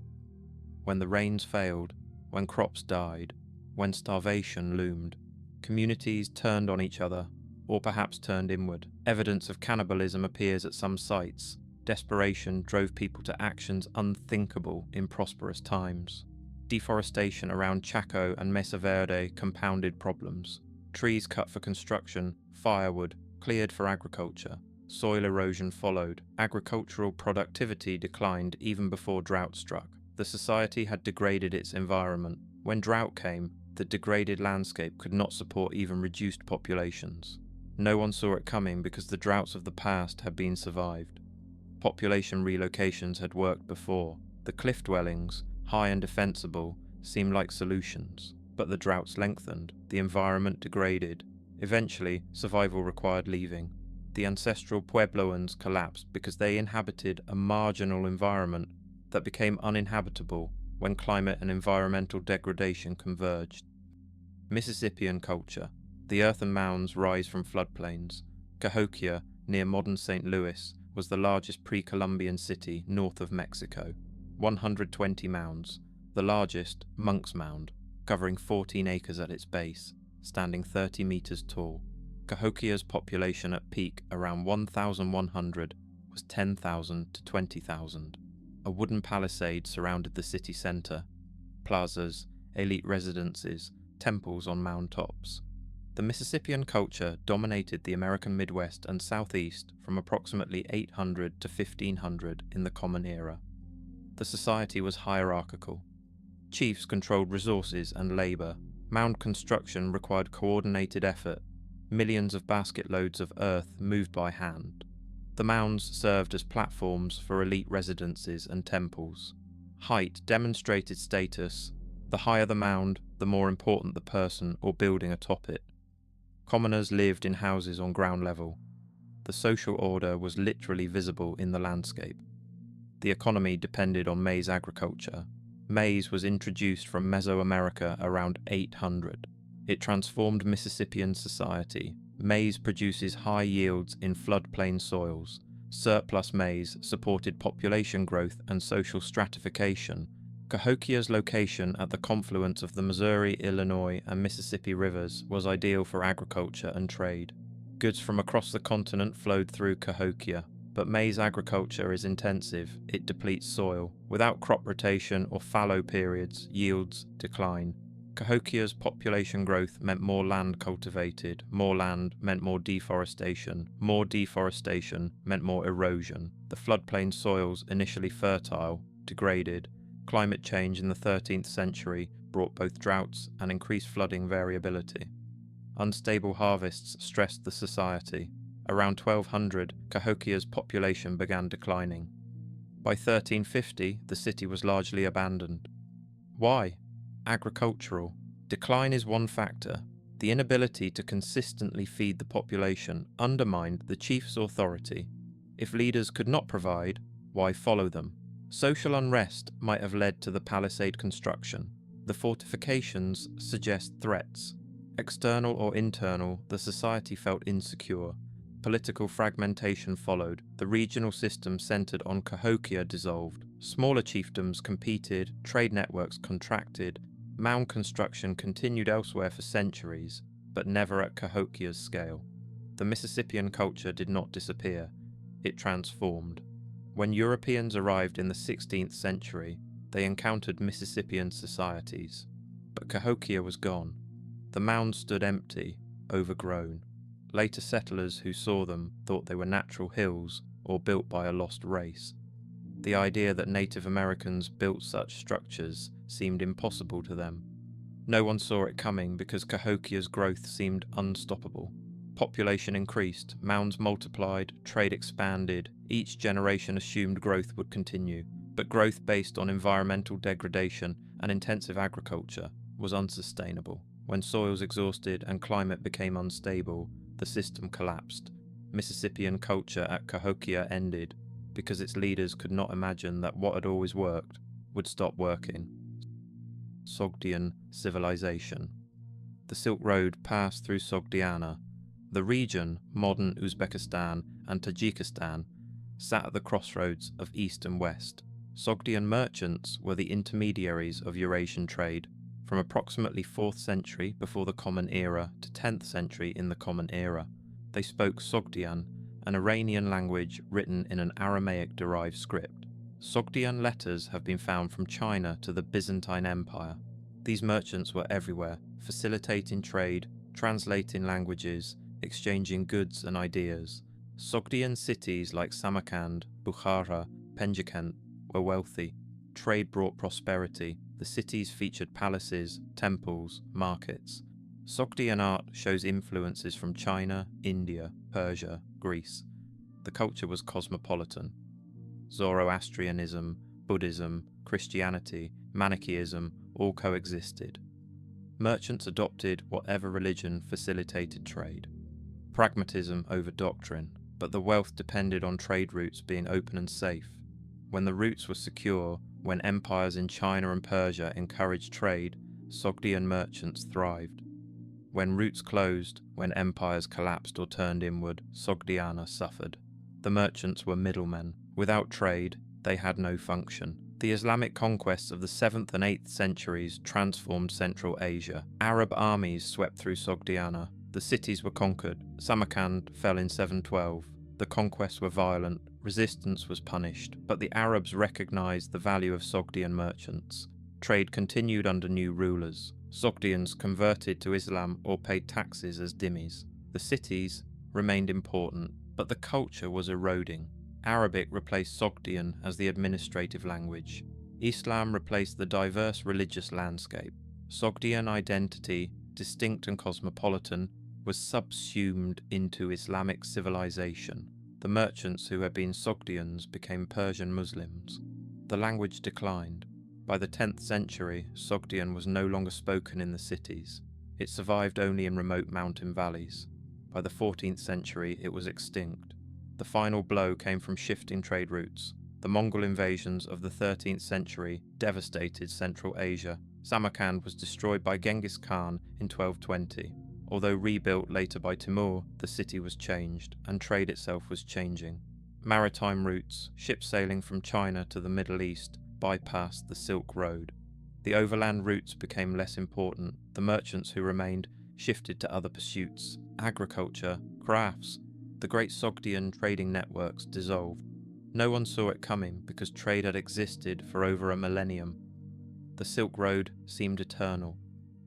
When the rains failed, when crops died, when starvation loomed, communities turned on each other, or perhaps turned inward. Evidence of cannibalism appears at some sites. Desperation drove people to actions unthinkable in prosperous times. Deforestation around Chaco and Mesa Verde compounded problems. Trees cut for construction, firewood, cleared for agriculture. Soil erosion followed. Agricultural productivity declined even before drought struck. The society had degraded its environment. When drought came, the degraded landscape could not support even reduced populations. No one saw it coming because the droughts of the past had been survived. Population relocations had worked before. The cliff dwellings, high and defensible, seemed like solutions. But the droughts lengthened, the environment degraded. Eventually, survival required leaving. The ancestral Puebloans collapsed because they inhabited a marginal environment that became uninhabitable when climate and environmental degradation converged. Mississippian Culture. The earthen mounds rise from floodplains. Cahokia, near modern St. Louis, was the largest pre-Columbian city north of Mexico. 120 mounds. The largest, Monk's Mound, covering 14 acres at its base, standing 30 meters tall. Cahokia's population at peak around 1,100 was 10,000 to 20,000. A wooden palisade surrounded the city center. Plazas, elite residences, temples on mound tops. The Mississippian culture dominated the American Midwest and Southeast from approximately 800 to 1500 in the Common Era. The society was hierarchical. Chiefs controlled resources and labor. Mound construction required coordinated effort. Millions of basket loads of earth moved by hand. The mounds served as platforms for elite residences and temples. Height demonstrated status. The higher the mound, the more important the person or building atop it. Commoners lived in houses on ground level. The social order was literally visible in the landscape. The economy depended on maize agriculture. Maize was introduced from Mesoamerica around 800. It transformed Mississippian society. Maize produces high yields in floodplain soils. Surplus maize supported population growth and social stratification. Cahokia's location at the confluence of the Missouri, Illinois, and Mississippi rivers was ideal for agriculture and trade. Goods from across the continent flowed through Cahokia, but maize agriculture is intensive. It depletes soil. Without crop rotation or fallow periods, yields decline. Cahokia's population growth meant more land cultivated. More land meant more deforestation. More deforestation meant more erosion. The floodplain soils, initially fertile, degraded. Climate change in the 13th century brought both droughts and increased flooding variability. Unstable harvests stressed the society. Around 1200, Cahokia's population began declining. By 1350, the city was largely abandoned. Why? Agricultural. Decline is one factor. The inability to consistently feed the population undermined the chief's authority. If leaders could not provide, why follow them? Social unrest might have led to the palisade construction. The fortifications suggest threats. External or internal, the society felt insecure. Political fragmentation followed. The regional system centered on Cahokia dissolved. Smaller chiefdoms competed, trade networks contracted. Mound construction continued elsewhere for centuries, but never at Cahokia's scale. The Mississippian culture did not disappear. It transformed. When Europeans arrived in the 16th century, they encountered Mississippian societies. But Cahokia was gone. The mounds stood empty, overgrown. Later settlers who saw them thought they were natural hills or built by a lost race. The idea that Native Americans built such structures seemed impossible to them. No one saw it coming because Cahokia's growth seemed unstoppable. Population increased, mounds multiplied, trade expanded. Each generation assumed growth would continue, but growth based on environmental degradation and intensive agriculture was unsustainable. When soils exhausted and climate became unstable, the system collapsed. Mississippian culture at Cahokia ended because its leaders could not imagine that what had always worked would stop working. Sogdian Civilization. The Silk Road passed through Sogdiana. The region, modern Uzbekistan and Tajikistan, sat at the crossroads of east and west. Sogdian merchants were the intermediaries of Eurasian trade, from approximately 4th century before the Common Era to 10th century in the Common Era. They spoke Sogdian, an Iranian language written in an Aramaic-derived script. Sogdian letters have been found from China to the Byzantine Empire. These merchants were everywhere, facilitating trade, translating languages, exchanging goods and ideas. Sogdian cities like Samarkand, Bukhara, Penjikent were wealthy. Trade brought prosperity. The cities featured palaces, temples, markets. Sogdian art shows influences from China, India, Persia, Greece. The culture was cosmopolitan. Zoroastrianism, Buddhism, Christianity, Manichaeism all coexisted. Merchants adopted whatever religion facilitated trade. Pragmatism over doctrine, but the wealth depended on trade routes being open and safe. When the routes were secure, when empires in China and Persia encouraged trade, Sogdian merchants thrived. When routes closed, when empires collapsed or turned inward, Sogdiana suffered. The merchants were middlemen. Without trade, they had no function. The Islamic conquests of the 7th and 8th centuries transformed Central Asia. Arab armies swept through Sogdiana. The cities were conquered. Samarkand fell in 712. The conquests were violent. Resistance was punished, but the Arabs recognized the value of Sogdian merchants. Trade continued under new rulers. Sogdians converted to Islam or paid taxes as dhimmis. The cities remained important, but the culture was eroding. Arabic replaced Sogdian as the administrative language. Islam replaced the diverse religious landscape. Sogdian identity, distinct and cosmopolitan, was subsumed into Islamic civilization. The merchants who had been Sogdians became Persian Muslims. The language declined. By the 10th century, Sogdian was no longer spoken in the cities. It survived only in remote mountain valleys. By the 14th century, it was extinct. The final blow came from shifting trade routes. The Mongol invasions of the 13th century devastated Central Asia. Samarkand was destroyed by Genghis Khan in 1220. Although rebuilt later by Timur, the city was changed, and trade itself was changing. Maritime routes, ships sailing from China to the Middle East, bypassed the Silk Road. The overland routes became less important. The merchants who remained shifted to other pursuits, agriculture, crafts. The great Sogdian trading networks dissolved. No one saw it coming because trade had existed for over a millennium. The Silk Road seemed eternal.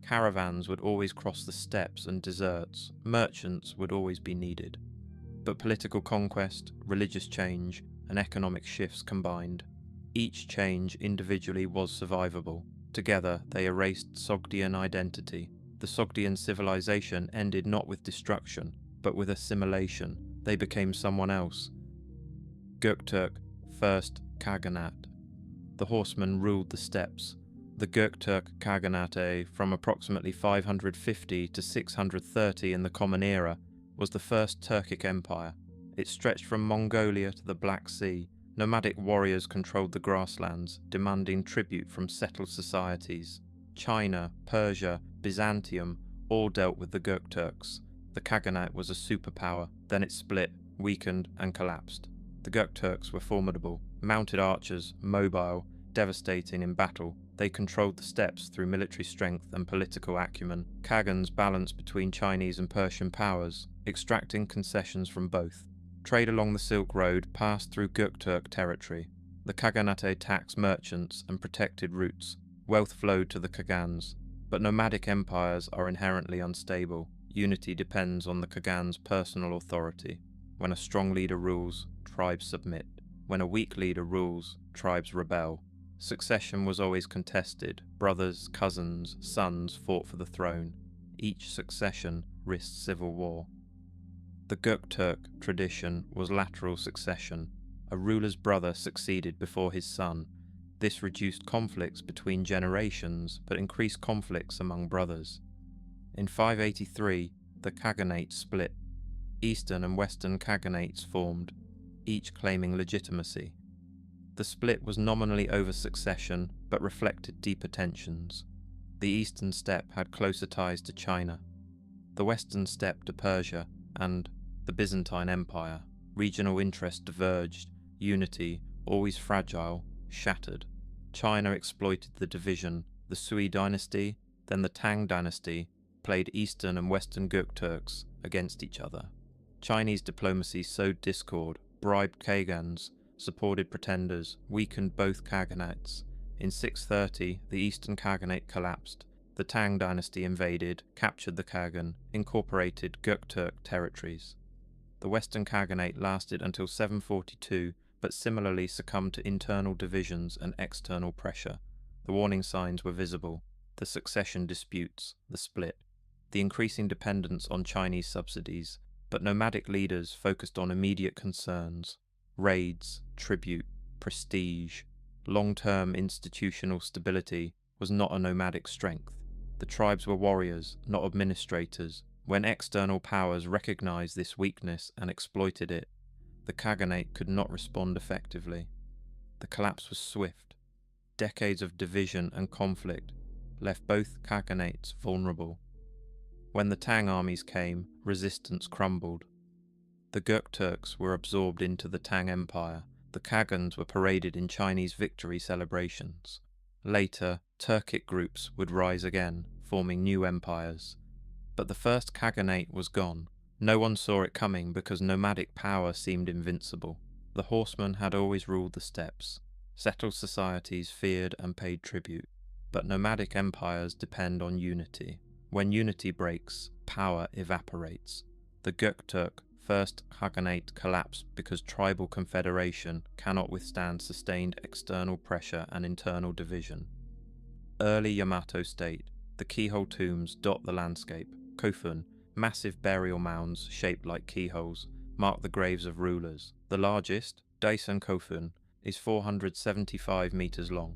Caravans would always cross the steppes and deserts. Merchants would always be needed. But political conquest, religious change, and economic shifts combined. Each change individually was survivable. Together, they erased Sogdian identity. The Sogdian civilization ended not with destruction, but with assimilation. They became someone else. Göktürk, first Khaganate. The horsemen ruled the steppes. The Göktürk Khaganate, from approximately 550 to 630 in the Common Era, was the first Turkic empire. It stretched from Mongolia to the Black Sea. Nomadic warriors controlled the grasslands, demanding tribute from settled societies. China, Persia, Byzantium all dealt with the Göktürks. The Khaganate was a superpower, then it split, weakened, and collapsed. The Göktürks were formidable, mounted archers, mobile, devastating in battle. They controlled the steppes through military strength and political acumen. Khagans balanced between Chinese and Persian powers, extracting concessions from both. Trade along the Silk Road passed through Göktürk territory. The Khaganate taxed merchants and protected routes. Wealth flowed to the Khagans. But nomadic empires are inherently unstable. Unity depends on the Khagan's personal authority. When a strong leader rules, tribes submit. When a weak leader rules, tribes rebel. Succession was always contested. Brothers, cousins, sons fought for the throne. Each succession risked civil war. The Göktürk tradition was lateral succession. A ruler's brother succeeded before his son. This reduced conflicts between generations, but increased conflicts among brothers. In 583, the Khaganate split. Eastern and Western Khaganates formed, each claiming legitimacy. The split was nominally over succession, but reflected deeper tensions. The eastern steppe had closer ties to China, the western steppe to Persia, and the Byzantine Empire. Regional interests diverged, unity, always fragile, shattered. China exploited the division. The Sui dynasty, then the Tang dynasty, played eastern and western Göktürks against each other. Chinese diplomacy sowed discord, bribed Khagans, supported pretenders, weakened both Khaganates. In 630, the eastern Khaganate collapsed. The Tang dynasty invaded, captured the Khagan, incorporated Göktürk territories. The western Khaganate lasted until 742, but similarly succumbed to internal divisions and external pressure. The warning signs were visible: the succession disputes, the split, the increasing dependence on Chinese subsidies, but nomadic leaders focused on immediate concerns: raids, tribute, prestige. Long-term institutional stability was not a nomadic strength. The tribes were warriors, not administrators. When external powers recognized this weakness and exploited it, the Khaganate could not respond effectively. The collapse was swift. Decades of division and conflict left both Khaganates vulnerable. When the Tang armies came, resistance crumbled. The Göktürks were absorbed into the Tang Empire. The Khagans were paraded in Chinese victory celebrations. Later, Turkic groups would rise again, forming new empires. But the first Khaganate was gone. No one saw it coming because nomadic power seemed invincible. The horsemen had always ruled the steppes. Settled societies feared and paid tribute. But nomadic empires depend on unity. When unity breaks, power evaporates. The Göktürk first Khaganate collapsed because tribal confederation cannot withstand sustained external pressure and internal division. Early Yamato state. The keyhole tombs dot the landscape. Kofun, massive burial mounds shaped like keyholes, mark the graves of rulers. The largest, Daisen Kofun, is 475 meters long.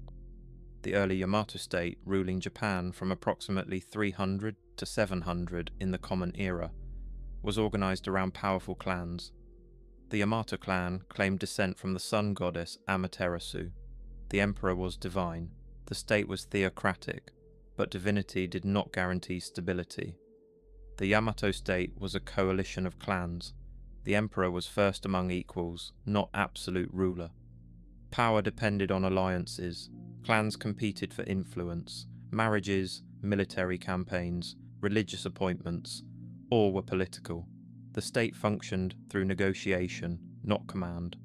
The early Yamato state, ruling Japan from approximately 300 to 700 in the Common Era, was organized around powerful clans. The Yamato clan claimed descent from the sun goddess Amaterasu. The emperor was divine. The state was theocratic, but divinity did not guarantee stability. The Yamato state was a coalition of clans. The emperor was first among equals, not absolute ruler. Power depended on alliances. Clans competed for influence. Marriages, military campaigns, religious appointments, all were political. The state functioned through negotiation, not command.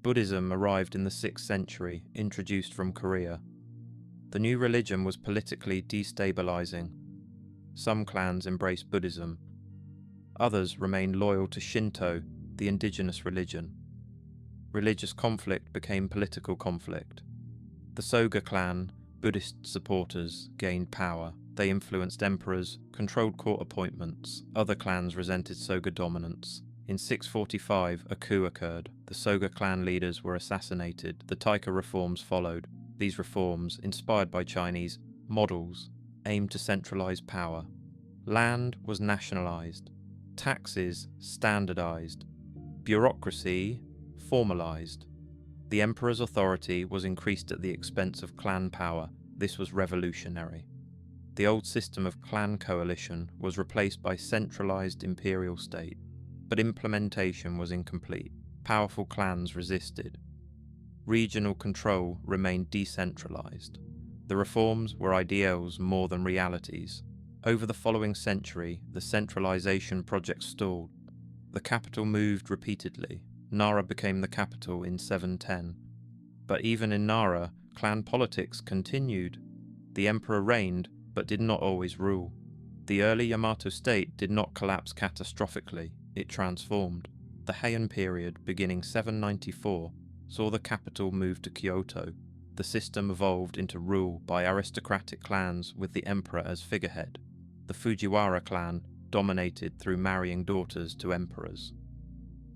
Buddhism arrived in the 6th century, introduced from Korea. The new religion was politically destabilizing. Some clans embraced Buddhism. Others remained loyal to Shinto, the indigenous religion. Religious conflict became political conflict. The Soga clan, Buddhist supporters, gained power. They influenced emperors, controlled court appointments. Other clans resented Soga dominance. In 645, a coup occurred. The Soga clan leaders were assassinated. The Taika reforms followed. These reforms, inspired by Chinese models, aimed to centralize power. Land was nationalized. Taxes standardized. Bureaucracy formalized. The emperor's authority was increased at the expense of clan power. This was revolutionary. The old system of clan coalition was replaced by centralized imperial state, but implementation was incomplete. Powerful clans resisted. Regional control remained decentralized. The reforms were ideals more than realities. Over the following century, the centralization project stalled. The capital moved repeatedly. Nara became the capital in 710. But even in Nara, clan politics continued. The emperor reigned, but did not always rule. The early Yamato state did not collapse catastrophically, it transformed. The Heian period, beginning 794, saw the capital move to Kyoto. The system evolved into rule by aristocratic clans with the emperor as figurehead. The Fujiwara clan dominated through marrying daughters to emperors.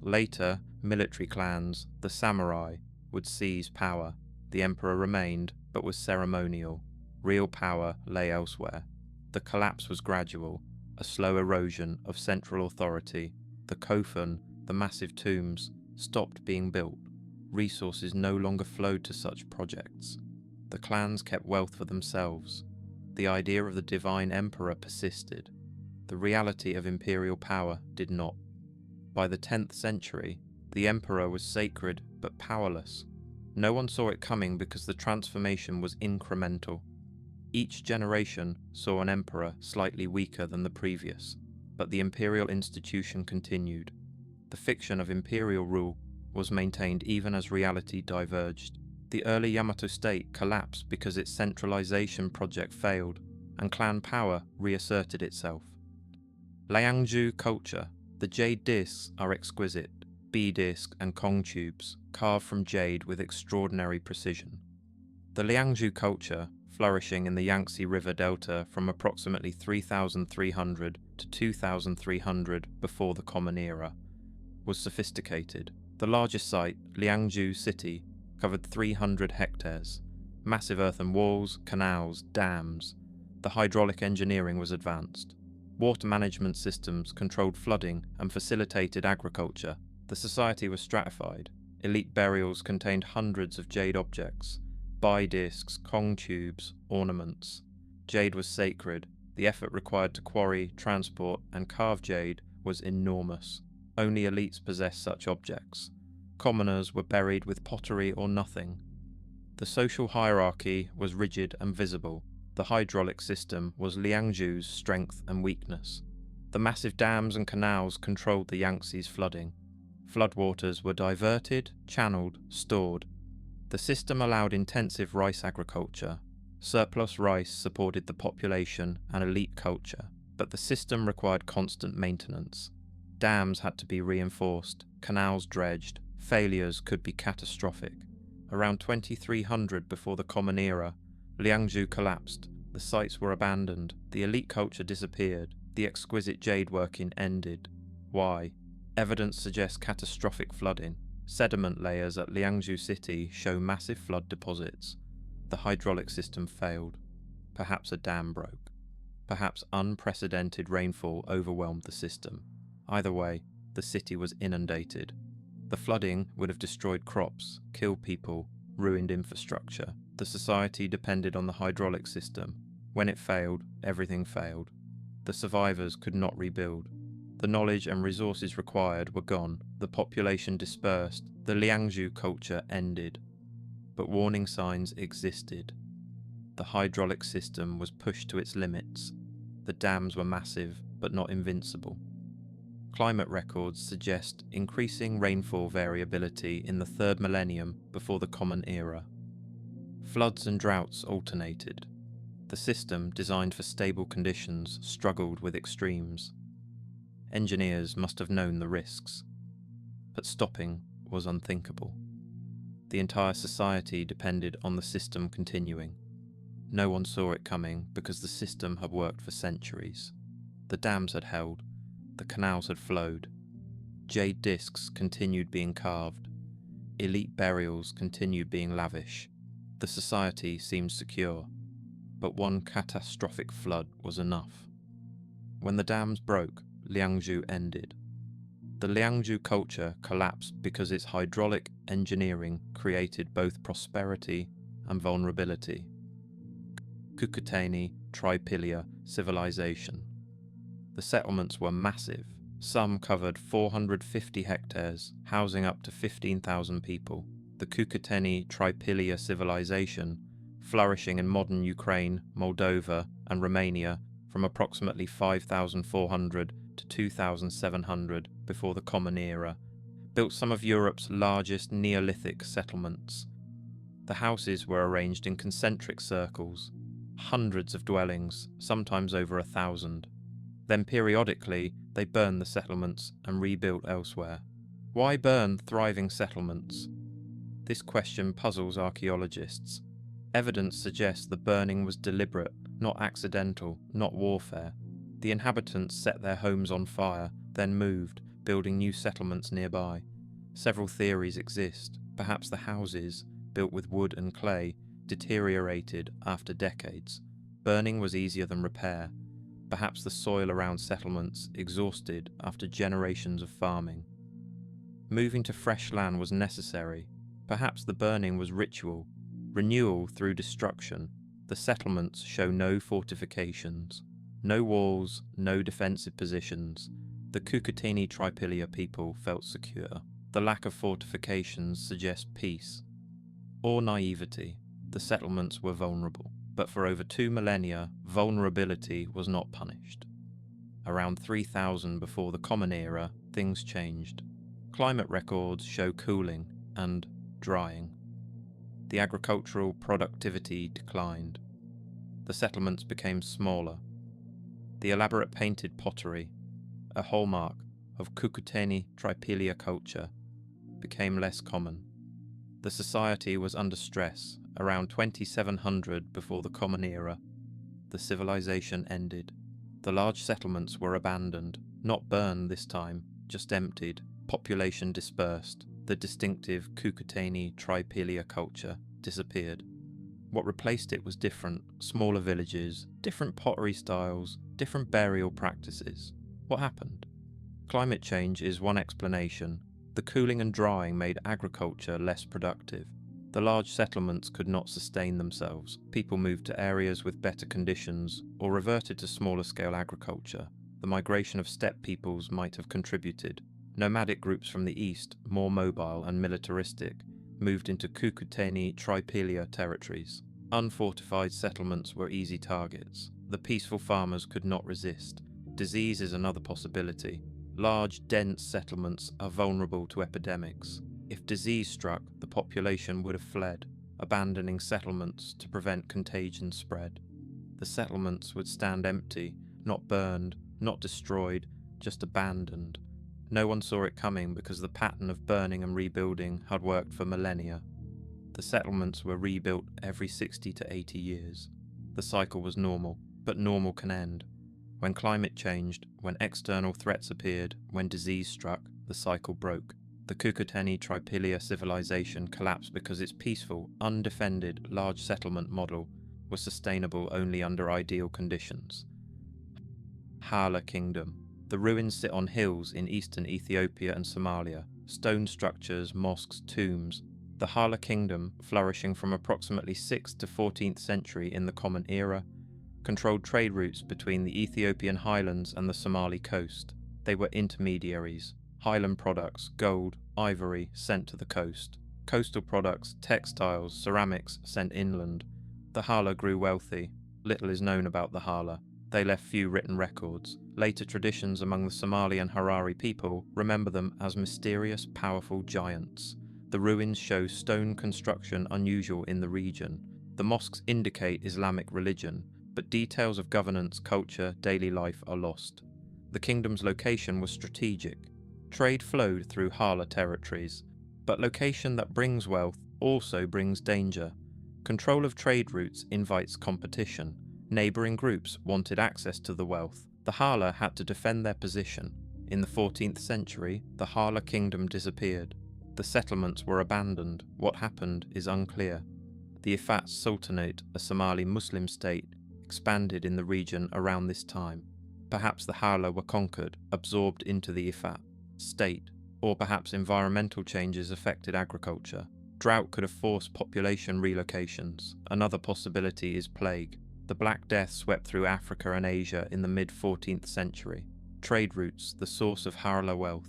Later, military clans, the samurai, would seize power. The emperor remained, but was ceremonial. Real power lay elsewhere. The collapse was gradual, a slow erosion of central authority. The kofun, the massive tombs, stopped being built. Resources no longer flowed to such projects. The clans kept wealth for themselves. The idea of the divine emperor persisted. The reality of imperial power did not. By the 10th century, the emperor was sacred but powerless. No one saw it coming because the transformation was incremental. Each generation saw an emperor slightly weaker than the previous, but the imperial institution continued. The fiction of imperial rule was maintained even as reality diverged. The early Yamato state collapsed because its centralization project failed, and clan power reasserted itself. Liangzhu Culture. The jade discs are exquisite, B disc and Kong tubes, carved from jade with extraordinary precision. The Liangzhu culture, flourishing in the Yangtze River Delta from approximately 3,300 to 2,300 before the Common Era, was sophisticated. The largest site, Liangzhu City, covered 300 hectares. Massive earthen walls, canals, dams. The hydraulic engineering was advanced. Water management systems controlled flooding and facilitated agriculture. The society was stratified. Elite burials contained hundreds of jade objects, Bai discs, Kong tubes, ornaments. Jade was sacred. The effort required to quarry, transport, and carve jade was enormous. Only elites possessed such objects. Commoners were buried with pottery or nothing. The social hierarchy was rigid and visible. The hydraulic system was Liangzhu's strength and weakness. The massive dams and canals controlled the Yangtze's flooding. Floodwaters were diverted, channeled, stored. The system allowed intensive rice agriculture. Surplus rice supported the population and elite culture, but the system required constant maintenance. Dams had to be reinforced, canals dredged. Failures could be catastrophic. Around 2300 before the Common Era, Liangzhu collapsed. The sites were abandoned. The elite culture disappeared. The exquisite jade working ended. Why? Evidence suggests catastrophic flooding. Sediment layers at Liangzhu City show massive flood deposits. The hydraulic system failed. Perhaps a dam broke. Perhaps unprecedented rainfall overwhelmed the system. Either way, the city was inundated. The flooding would have destroyed crops, killed people, ruined infrastructure. The society depended on the hydraulic system. When it failed, everything failed. The survivors could not rebuild. The knowledge and resources required were gone, the population dispersed, the Liangzhu culture ended. But warning signs existed. The hydraulic system was pushed to its limits. The dams were massive, but not invincible. Climate records suggest increasing rainfall variability in the 3rd millennium before the Common Era. Floods and droughts alternated. The system, designed for stable conditions, struggled with extremes. Engineers must have known the risks, but stopping was unthinkable. The entire society depended on the system continuing. No one saw it coming because the system had worked for centuries. The dams had held, the canals had flowed. Jade discs continued being carved. Elite burials continued being lavish. The society seemed secure, but one catastrophic flood was enough. When the dams broke, Liangzhu ended. The Liangzhu culture collapsed because its hydraulic engineering created both prosperity and vulnerability. Kukuteni Tripilia Civilization. The settlements were massive. Some covered 450 hectares, housing up to 15,000 people. The Kukuteni Tripilia Civilization, flourishing in modern Ukraine, Moldova, and Romania from approximately 5,400 to 2,700 before the Common Era, built some of Europe's largest Neolithic settlements. The houses were arranged in concentric circles, hundreds of dwellings, sometimes over 1,000. Then periodically, they burned the settlements and rebuilt elsewhere. Why burn thriving settlements? This question puzzles archaeologists. Evidence suggests the burning was deliberate, not accidental, not warfare. The inhabitants set their homes on fire, then moved, building new settlements nearby. Several theories exist. Perhaps the houses, built with wood and clay, deteriorated after decades. Burning was easier than repair. Perhaps the soil around settlements exhausted after generations of farming. Moving to fresh land was necessary. Perhaps the burning was ritual, renewal through destruction. The settlements show no fortifications, no walls, no defensive positions. The Kukuteni Tripilia people felt secure. The lack of fortifications suggests peace. Or naivety. The settlements were vulnerable. But for over 2 millennia, vulnerability was not punished. Around 3000 before the Common Era, things changed. Climate records show cooling and drying. The agricultural productivity declined. The settlements became smaller. The elaborate painted pottery, a hallmark of Kukuteni Tripilia culture, became less common. The society was under stress. Around 2700 before the Common Era, the civilization ended. The large settlements were abandoned, not burned this time, just emptied. Population dispersed. The distinctive Kukuteni Tripilia culture disappeared. What replaced it was different, smaller villages, different pottery styles, different burial practices. What happened? Climate change is one explanation. The cooling and drying made agriculture less productive. The large settlements could not sustain themselves. People moved to areas with better conditions or reverted to smaller-scale agriculture. The migration of steppe peoples might have contributed. Nomadic groups from the east, more mobile and militaristic, moved into Kukuteni Tripilia territories. Unfortified settlements were easy targets. The peaceful farmers could not resist. Disease is another possibility. Large, dense settlements are vulnerable to epidemics. If disease struck, the population would have fled, abandoning settlements to prevent contagion spread. The settlements would stand empty, not burned, not destroyed, just abandoned. No one saw it coming because the pattern of burning and rebuilding had worked for millennia. The settlements were rebuilt every 60 to 80 years. The cycle was normal, but normal can end. When climate changed, when external threats appeared, when disease struck, the cycle broke. The Kukuteni Tripilia civilization collapsed because its peaceful, undefended, large settlement model was sustainable only under ideal conditions. Harla Kingdom. The ruins sit on hills in eastern Ethiopia and Somalia, stone structures, mosques, tombs. The Harla Kingdom, flourishing from approximately 6th to 14th century in the Common Era, controlled trade routes between the Ethiopian highlands and the Somali coast. They were intermediaries. Highland products, gold, ivory, sent to the coast. Coastal products, textiles, ceramics, sent inland. The Harla grew wealthy. Little is known about the Harla. They left few written records. Later traditions among the Somali and Harari people remember them as mysterious, powerful giants. The ruins show stone construction unusual in the region. The mosques indicate Islamic religion, but details of governance, culture, daily life are lost. The kingdom's location was strategic. Trade flowed through Harla territories, but location that brings wealth also brings danger. Control of trade routes invites competition. Neighbouring groups wanted access to the wealth. The Harla had to defend their position. In the 14th century, the Harla Kingdom disappeared. The settlements were abandoned. What happened is unclear. The Ifat Sultanate, a Somali Muslim state, expanded in the region around this time. Perhaps the Harla were conquered, absorbed into the Ifat state, or perhaps environmental changes affected agriculture. Drought could have forced population relocations. Another possibility is plague. The Black Death swept through Africa and Asia in the mid-14th century. Trade routes, the source of Harla wealth,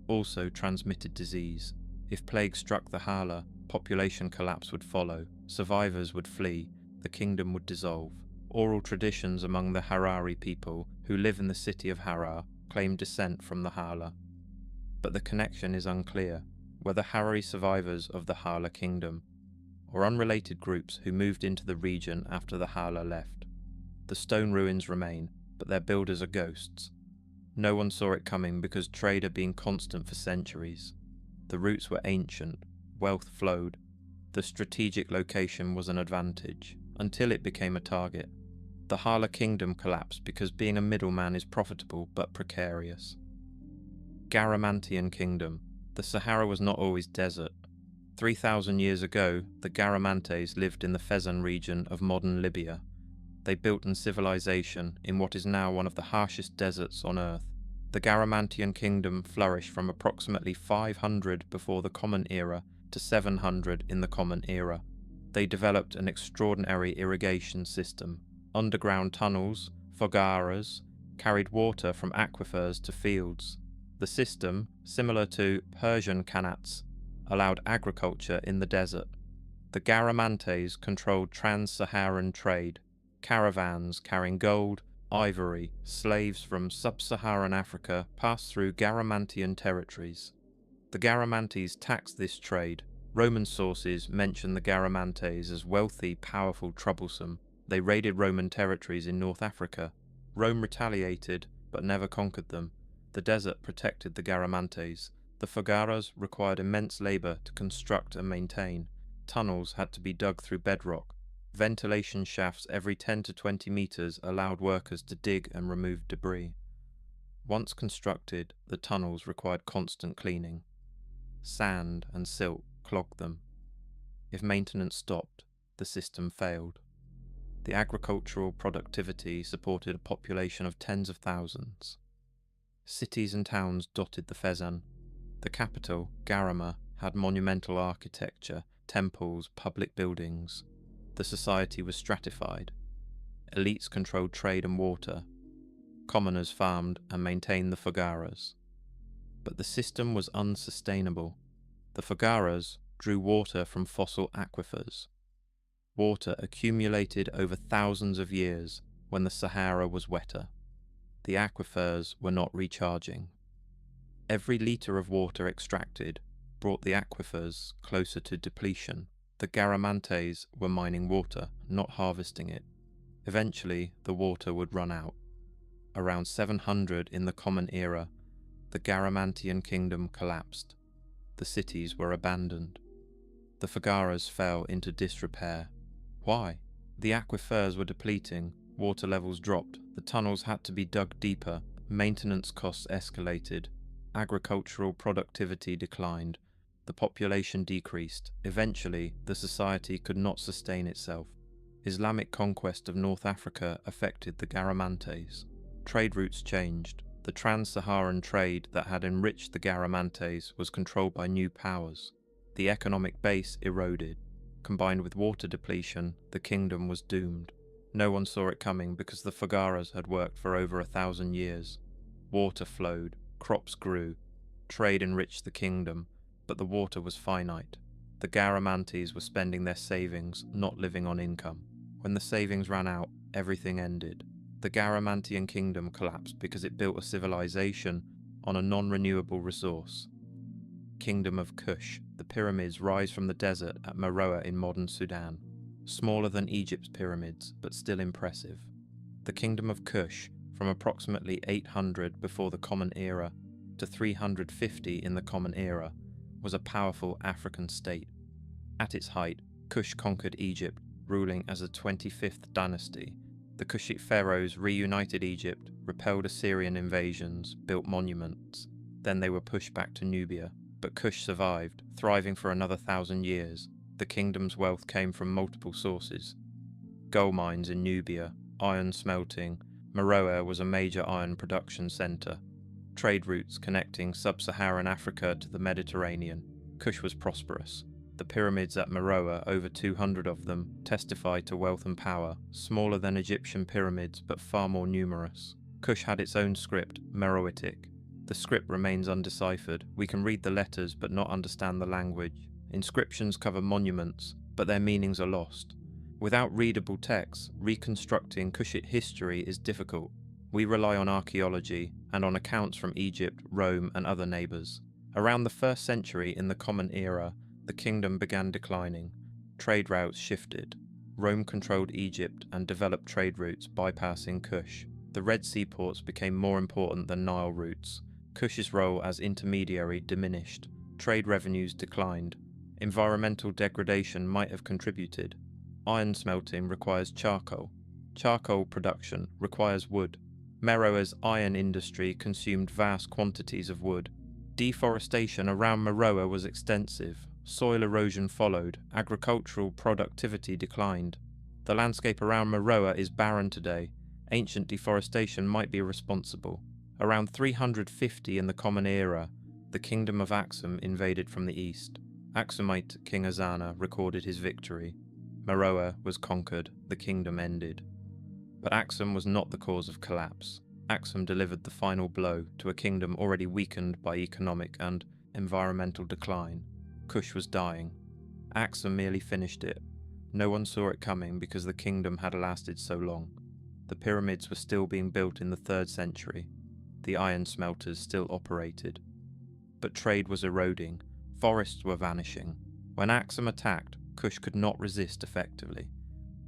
also transmitted disease. If plague struck the Harla, population collapse would follow. Survivors would flee. The kingdom would dissolve. Oral traditions among the Harari people who live in the city of Harar claim descent from the Harla. But the connection is unclear, whether Harari survivors of the Harla Kingdom or unrelated groups who moved into the region after the Harla left. The stone ruins remain, but their builders are ghosts. No one saw it coming because trade had been constant for centuries. The routes were ancient, wealth flowed. The strategic location was an advantage, until it became a target. The Harla Kingdom collapsed because being a middleman is profitable but precarious. Garamantian Kingdom. The Sahara was not always desert. 3,000 years ago, the Garamantes lived in the Fezzan region of modern Libya. They built a civilization in what is now one of the harshest deserts on Earth. The Garamantian Kingdom flourished from approximately 500 before the Common Era to 700 in the Common Era. They developed an extraordinary irrigation system. Underground tunnels, fogaras, carried water from aquifers to fields. The system, similar to Persian qanats, allowed agriculture in the desert. The Garamantes controlled trans-Saharan trade, caravans carrying gold, ivory, slaves from sub-Saharan Africa passed through Garamantian territories. The Garamantes taxed this trade. Roman sources mention the Garamantes as wealthy, powerful, troublesome. They raided Roman territories in North Africa. Rome retaliated, but never conquered them. The desert protected the Garamantes. The fogaras required immense labour to construct and maintain. Tunnels had to be dug through bedrock. Ventilation shafts every 10 to 20 metres allowed workers to dig and remove debris. Once constructed, the tunnels required constant cleaning. Sand and silt clogged them. If maintenance stopped, the system failed. The agricultural productivity supported a population of tens of thousands. Cities and towns dotted the Fezzan. The capital, Garama, had monumental architecture, temples, public buildings. The society was stratified. Elites controlled trade and water. Commoners farmed and maintained the fogaras. But the system was unsustainable. The fogaras drew water from fossil aquifers. Water accumulated over thousands of years when the Sahara was wetter. The aquifers were not recharging. Every litre of water extracted brought the aquifers closer to depletion. The Garamantes were mining water, not harvesting it. Eventually, the water would run out. Around 700 in the Common Era, the Garamantian Kingdom collapsed. The cities were abandoned. The fogaras fell into disrepair. Why? The aquifers were depleting, water levels dropped, the tunnels had to be dug deeper, maintenance costs escalated, agricultural productivity declined, the population decreased. Eventually, the society could not sustain itself. Islamic conquest of North Africa affected the Garamantes. Trade routes changed. The trans-Saharan trade that had enriched the Garamantes was controlled by new powers. The economic base eroded. Combined with water depletion, the kingdom was doomed. No one saw it coming because the Fogaras had worked for over 1,000 years. Water flowed, crops grew, trade enriched the kingdom, but the water was finite. The Garamantes were spending their savings, not living on income. When the savings ran out, everything ended. The Garamantian Kingdom collapsed because it built a civilization on a non-renewable resource. Kingdom of Kush. The pyramids rise from the desert at Meroe in modern Sudan. Smaller than Egypt's pyramids, but still impressive. The Kingdom of Kush, from approximately 800 before the Common Era to 350 in the Common Era, was a powerful African state. At its height, Kush conquered Egypt, ruling as a 25th dynasty. The Kushite pharaohs reunited Egypt, repelled Assyrian invasions, built monuments. Then they were pushed back to Nubia. But Kush survived, thriving for another 1,000 years. The kingdom's wealth came from multiple sources. Gold mines in Nubia, iron smelting. Meroe was a major iron production centre. Trade routes connecting sub-Saharan Africa to the Mediterranean. Kush was prosperous. The pyramids at Meroe, over 200 of them, testify to wealth and power, smaller than Egyptian pyramids but far more numerous. Kush had its own script, Meroitic. The script remains undeciphered. We can read the letters but not understand the language. Inscriptions cover monuments, but their meanings are lost. Without readable texts, reconstructing Kushite history is difficult. We rely on archaeology and on accounts from Egypt, Rome, and other neighbours. Around the 1st century in the Common Era, the kingdom began declining. Trade routes shifted. Rome controlled Egypt and developed trade routes bypassing Kush. The Red Sea ports became more important than Nile routes. Kush's role as intermediary diminished. Trade revenues declined. Environmental degradation might have contributed. Iron smelting requires charcoal. Charcoal production requires wood. Meroe's iron industry consumed vast quantities of wood. Deforestation around Meroe was extensive. Soil erosion followed. Agricultural productivity declined. The landscape around Meroe is barren today. Ancient deforestation might be responsible. Around 350 in the Common Era, the kingdom of Aksum invaded from the east. Aksumite King Azana recorded his victory. Meroe was conquered, the kingdom ended. But Aksum was not the cause of collapse. Aksum delivered the final blow to a kingdom already weakened by economic and environmental decline. Kush was dying. Aksum merely finished it. No one saw it coming because the kingdom had lasted so long. The pyramids were still being built in the 3rd century. The iron smelters still operated. But trade was eroding. Forests were vanishing. When Aksum attacked, Kush could not resist effectively.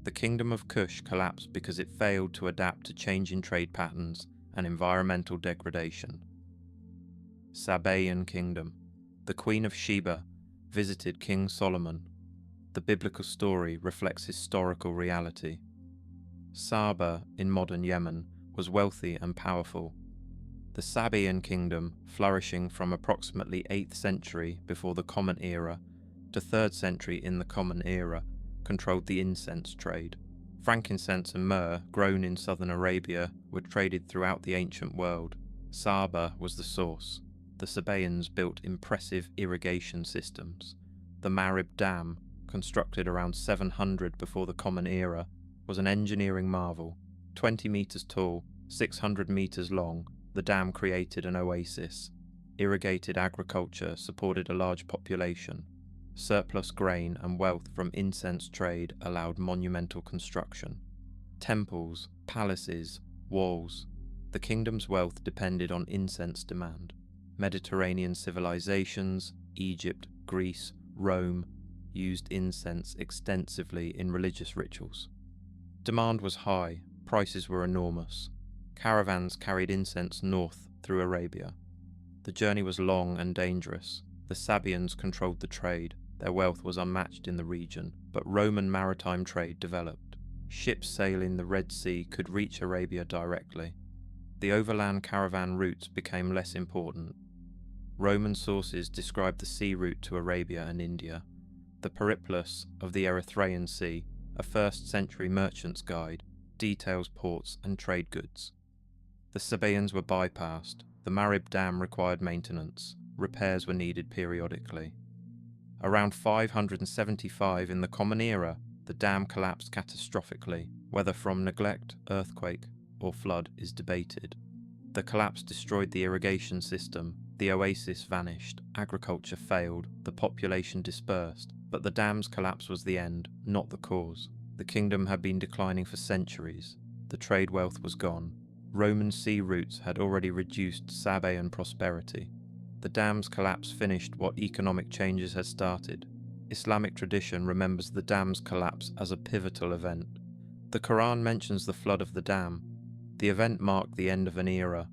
The kingdom of Kush collapsed because it failed to adapt to changing trade patterns and environmental degradation. Sabaean Kingdom. The Queen of Sheba visited King Solomon. The biblical story reflects historical reality. Saba, in modern Yemen, was wealthy and powerful. The Sabaean Kingdom, flourishing from approximately 8th century before the Common Era to 3rd century in the Common Era, controlled the incense trade. Frankincense and myrrh, grown in southern Arabia, were traded throughout the ancient world. Saba was the source. The Sabaeans built impressive irrigation systems. The Marib Dam, constructed around 700 before the Common Era, was an engineering marvel. 20 meters tall, 600 meters long, the dam created an oasis. Irrigated agriculture supported a large population. Surplus grain and wealth from incense trade allowed monumental construction. Temples, palaces, walls. The kingdom's wealth depended on incense demand. Mediterranean civilizations, Egypt, Greece, Rome, used incense extensively in religious rituals. Demand was high, prices were enormous. Caravans carried incense north through Arabia. The journey was long and dangerous. The Sabaeans controlled the trade. Their wealth was unmatched in the region, but Roman maritime trade developed. Ships sailing the Red Sea could reach Arabia directly. The overland caravan routes became less important. Roman sources describe the sea route to Arabia and India. The Periplus of the Erythraean Sea, a 1st century merchant's guide, details ports and trade goods. The Sabaeans were bypassed. The Marib Dam required maintenance. Repairs were needed periodically. Around 575 in the Common Era, the dam collapsed catastrophically. whether from neglect, earthquake, or flood is debated. The collapse destroyed the irrigation system, the oasis vanished, agriculture failed, the population dispersed, but the dam's collapse was the end, not the cause. The kingdom had been declining for centuries. The trade wealth was gone. Roman sea routes had already reduced Sabaean prosperity. The dam's collapse finished what economic changes had started. Islamic tradition remembers the dam's collapse as a pivotal event. The Quran mentions the flood of the dam. The event marked the end of an era.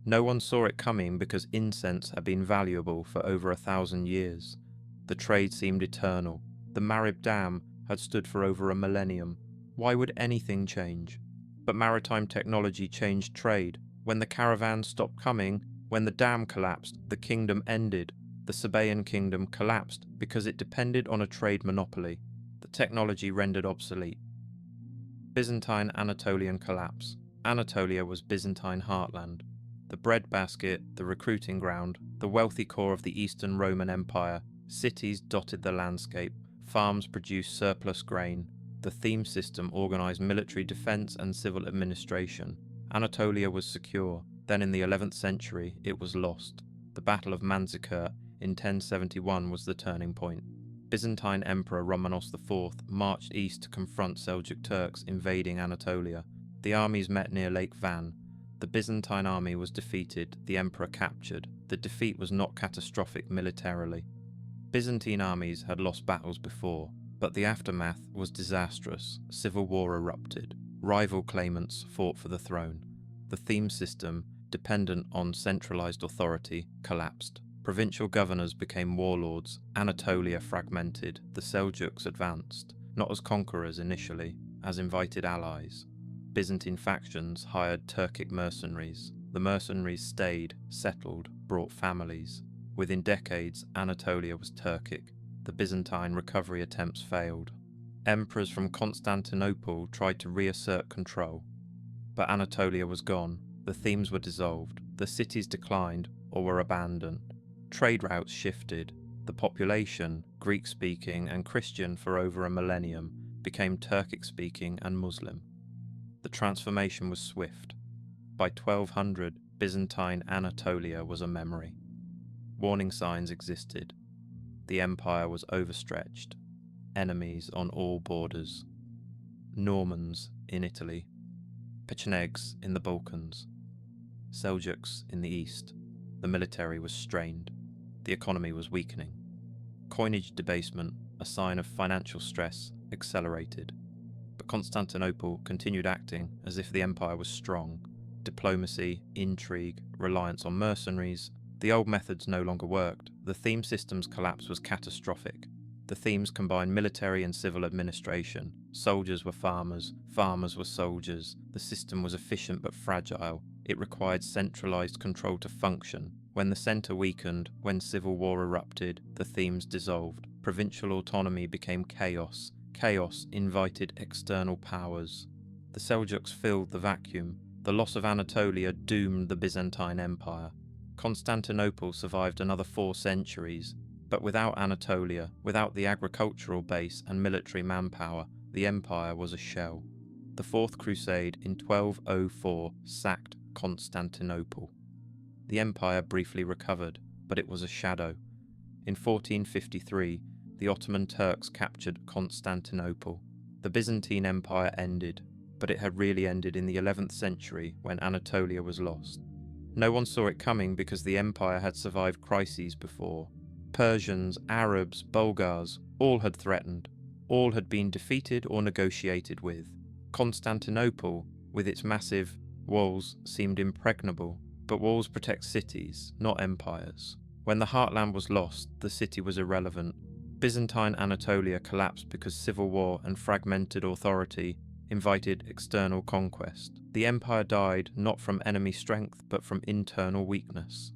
No one saw it coming because incense had been valuable for over 1,000 years. The trade seemed eternal. The Marib Dam had stood for over a millennium. Why would anything change? But maritime technology changed trade. When the caravans stopped coming, when the dam collapsed, the kingdom ended. The Sabaean Kingdom collapsed because it depended on a trade monopoly. The technology rendered obsolete. Byzantine Anatolian collapse. Anatolia was Byzantine heartland. The breadbasket, the recruiting ground, the wealthy core of the Eastern Roman Empire. Cities dotted the landscape. Farms produced surplus grain. The theme system organized military defense and civil administration. Anatolia was secure. Then in the 11th century, it was lost. The Battle of Manzikert in 1071 was the turning point. Byzantine Emperor Romanos IV marched east to confront Seljuk Turks invading Anatolia. The armies met near Lake Van. The Byzantine army was defeated, the emperor captured. The defeat was not catastrophic militarily. Byzantine armies had lost battles before, but the aftermath was disastrous. Civil war erupted. Rival claimants fought for the throne. The theme system, dependent on centralized authority, collapsed. Provincial governors became warlords. Anatolia fragmented. The Seljuks advanced, not as conquerors initially, as invited allies. Byzantine factions hired Turkic mercenaries. The mercenaries stayed, settled, brought families. Within decades, Anatolia was Turkic. The Byzantine recovery attempts failed. Emperors from Constantinople tried to reassert control. But Anatolia was gone. The themes were dissolved. The cities declined or were abandoned. Trade routes shifted. The population, Greek-speaking and Christian for over a millennium, became Turkic-speaking and Muslim. The transformation was swift. By 1200, Byzantine Anatolia was a memory. Warning signs existed. The empire was overstretched. Enemies on all borders. Normans in Italy. Pechenegs in the Balkans. Seljuks in the east. The military was strained. The economy was weakening. Coinage debasement, a sign of financial stress, accelerated. But Constantinople continued acting as if the empire was strong. Diplomacy, intrigue, reliance on mercenaries. The old methods no longer worked. The theme system's collapse was catastrophic. The themes combined military and civil administration. Soldiers were farmers, farmers were soldiers. The system was efficient but fragile. It required centralized control to function. When the center weakened, when civil war erupted, the themes dissolved. Provincial autonomy became chaos. Chaos invited external powers. The Seljuks filled the vacuum. The loss of Anatolia doomed the Byzantine Empire. Constantinople survived another 4 centuries, but without Anatolia, without the agricultural base and military manpower, the empire was a shell. The Fourth Crusade in 1204 sacked Constantinople. The empire briefly recovered, but it was a shadow. In 1453, the Ottoman Turks captured Constantinople. The Byzantine Empire ended, but it had really ended in the 11th century when Anatolia was lost. No one saw it coming because the empire had survived crises before. Persians, Arabs, Bulgars, all had threatened. All had been defeated or negotiated with. Constantinople, with its massive walls, seemed impregnable, but walls protect cities, not empires. When the heartland was lost, the city was irrelevant. Byzantine Anatolia collapsed because civil war and fragmented authority invited external conquest. The empire died not from enemy strength but from internal weakness.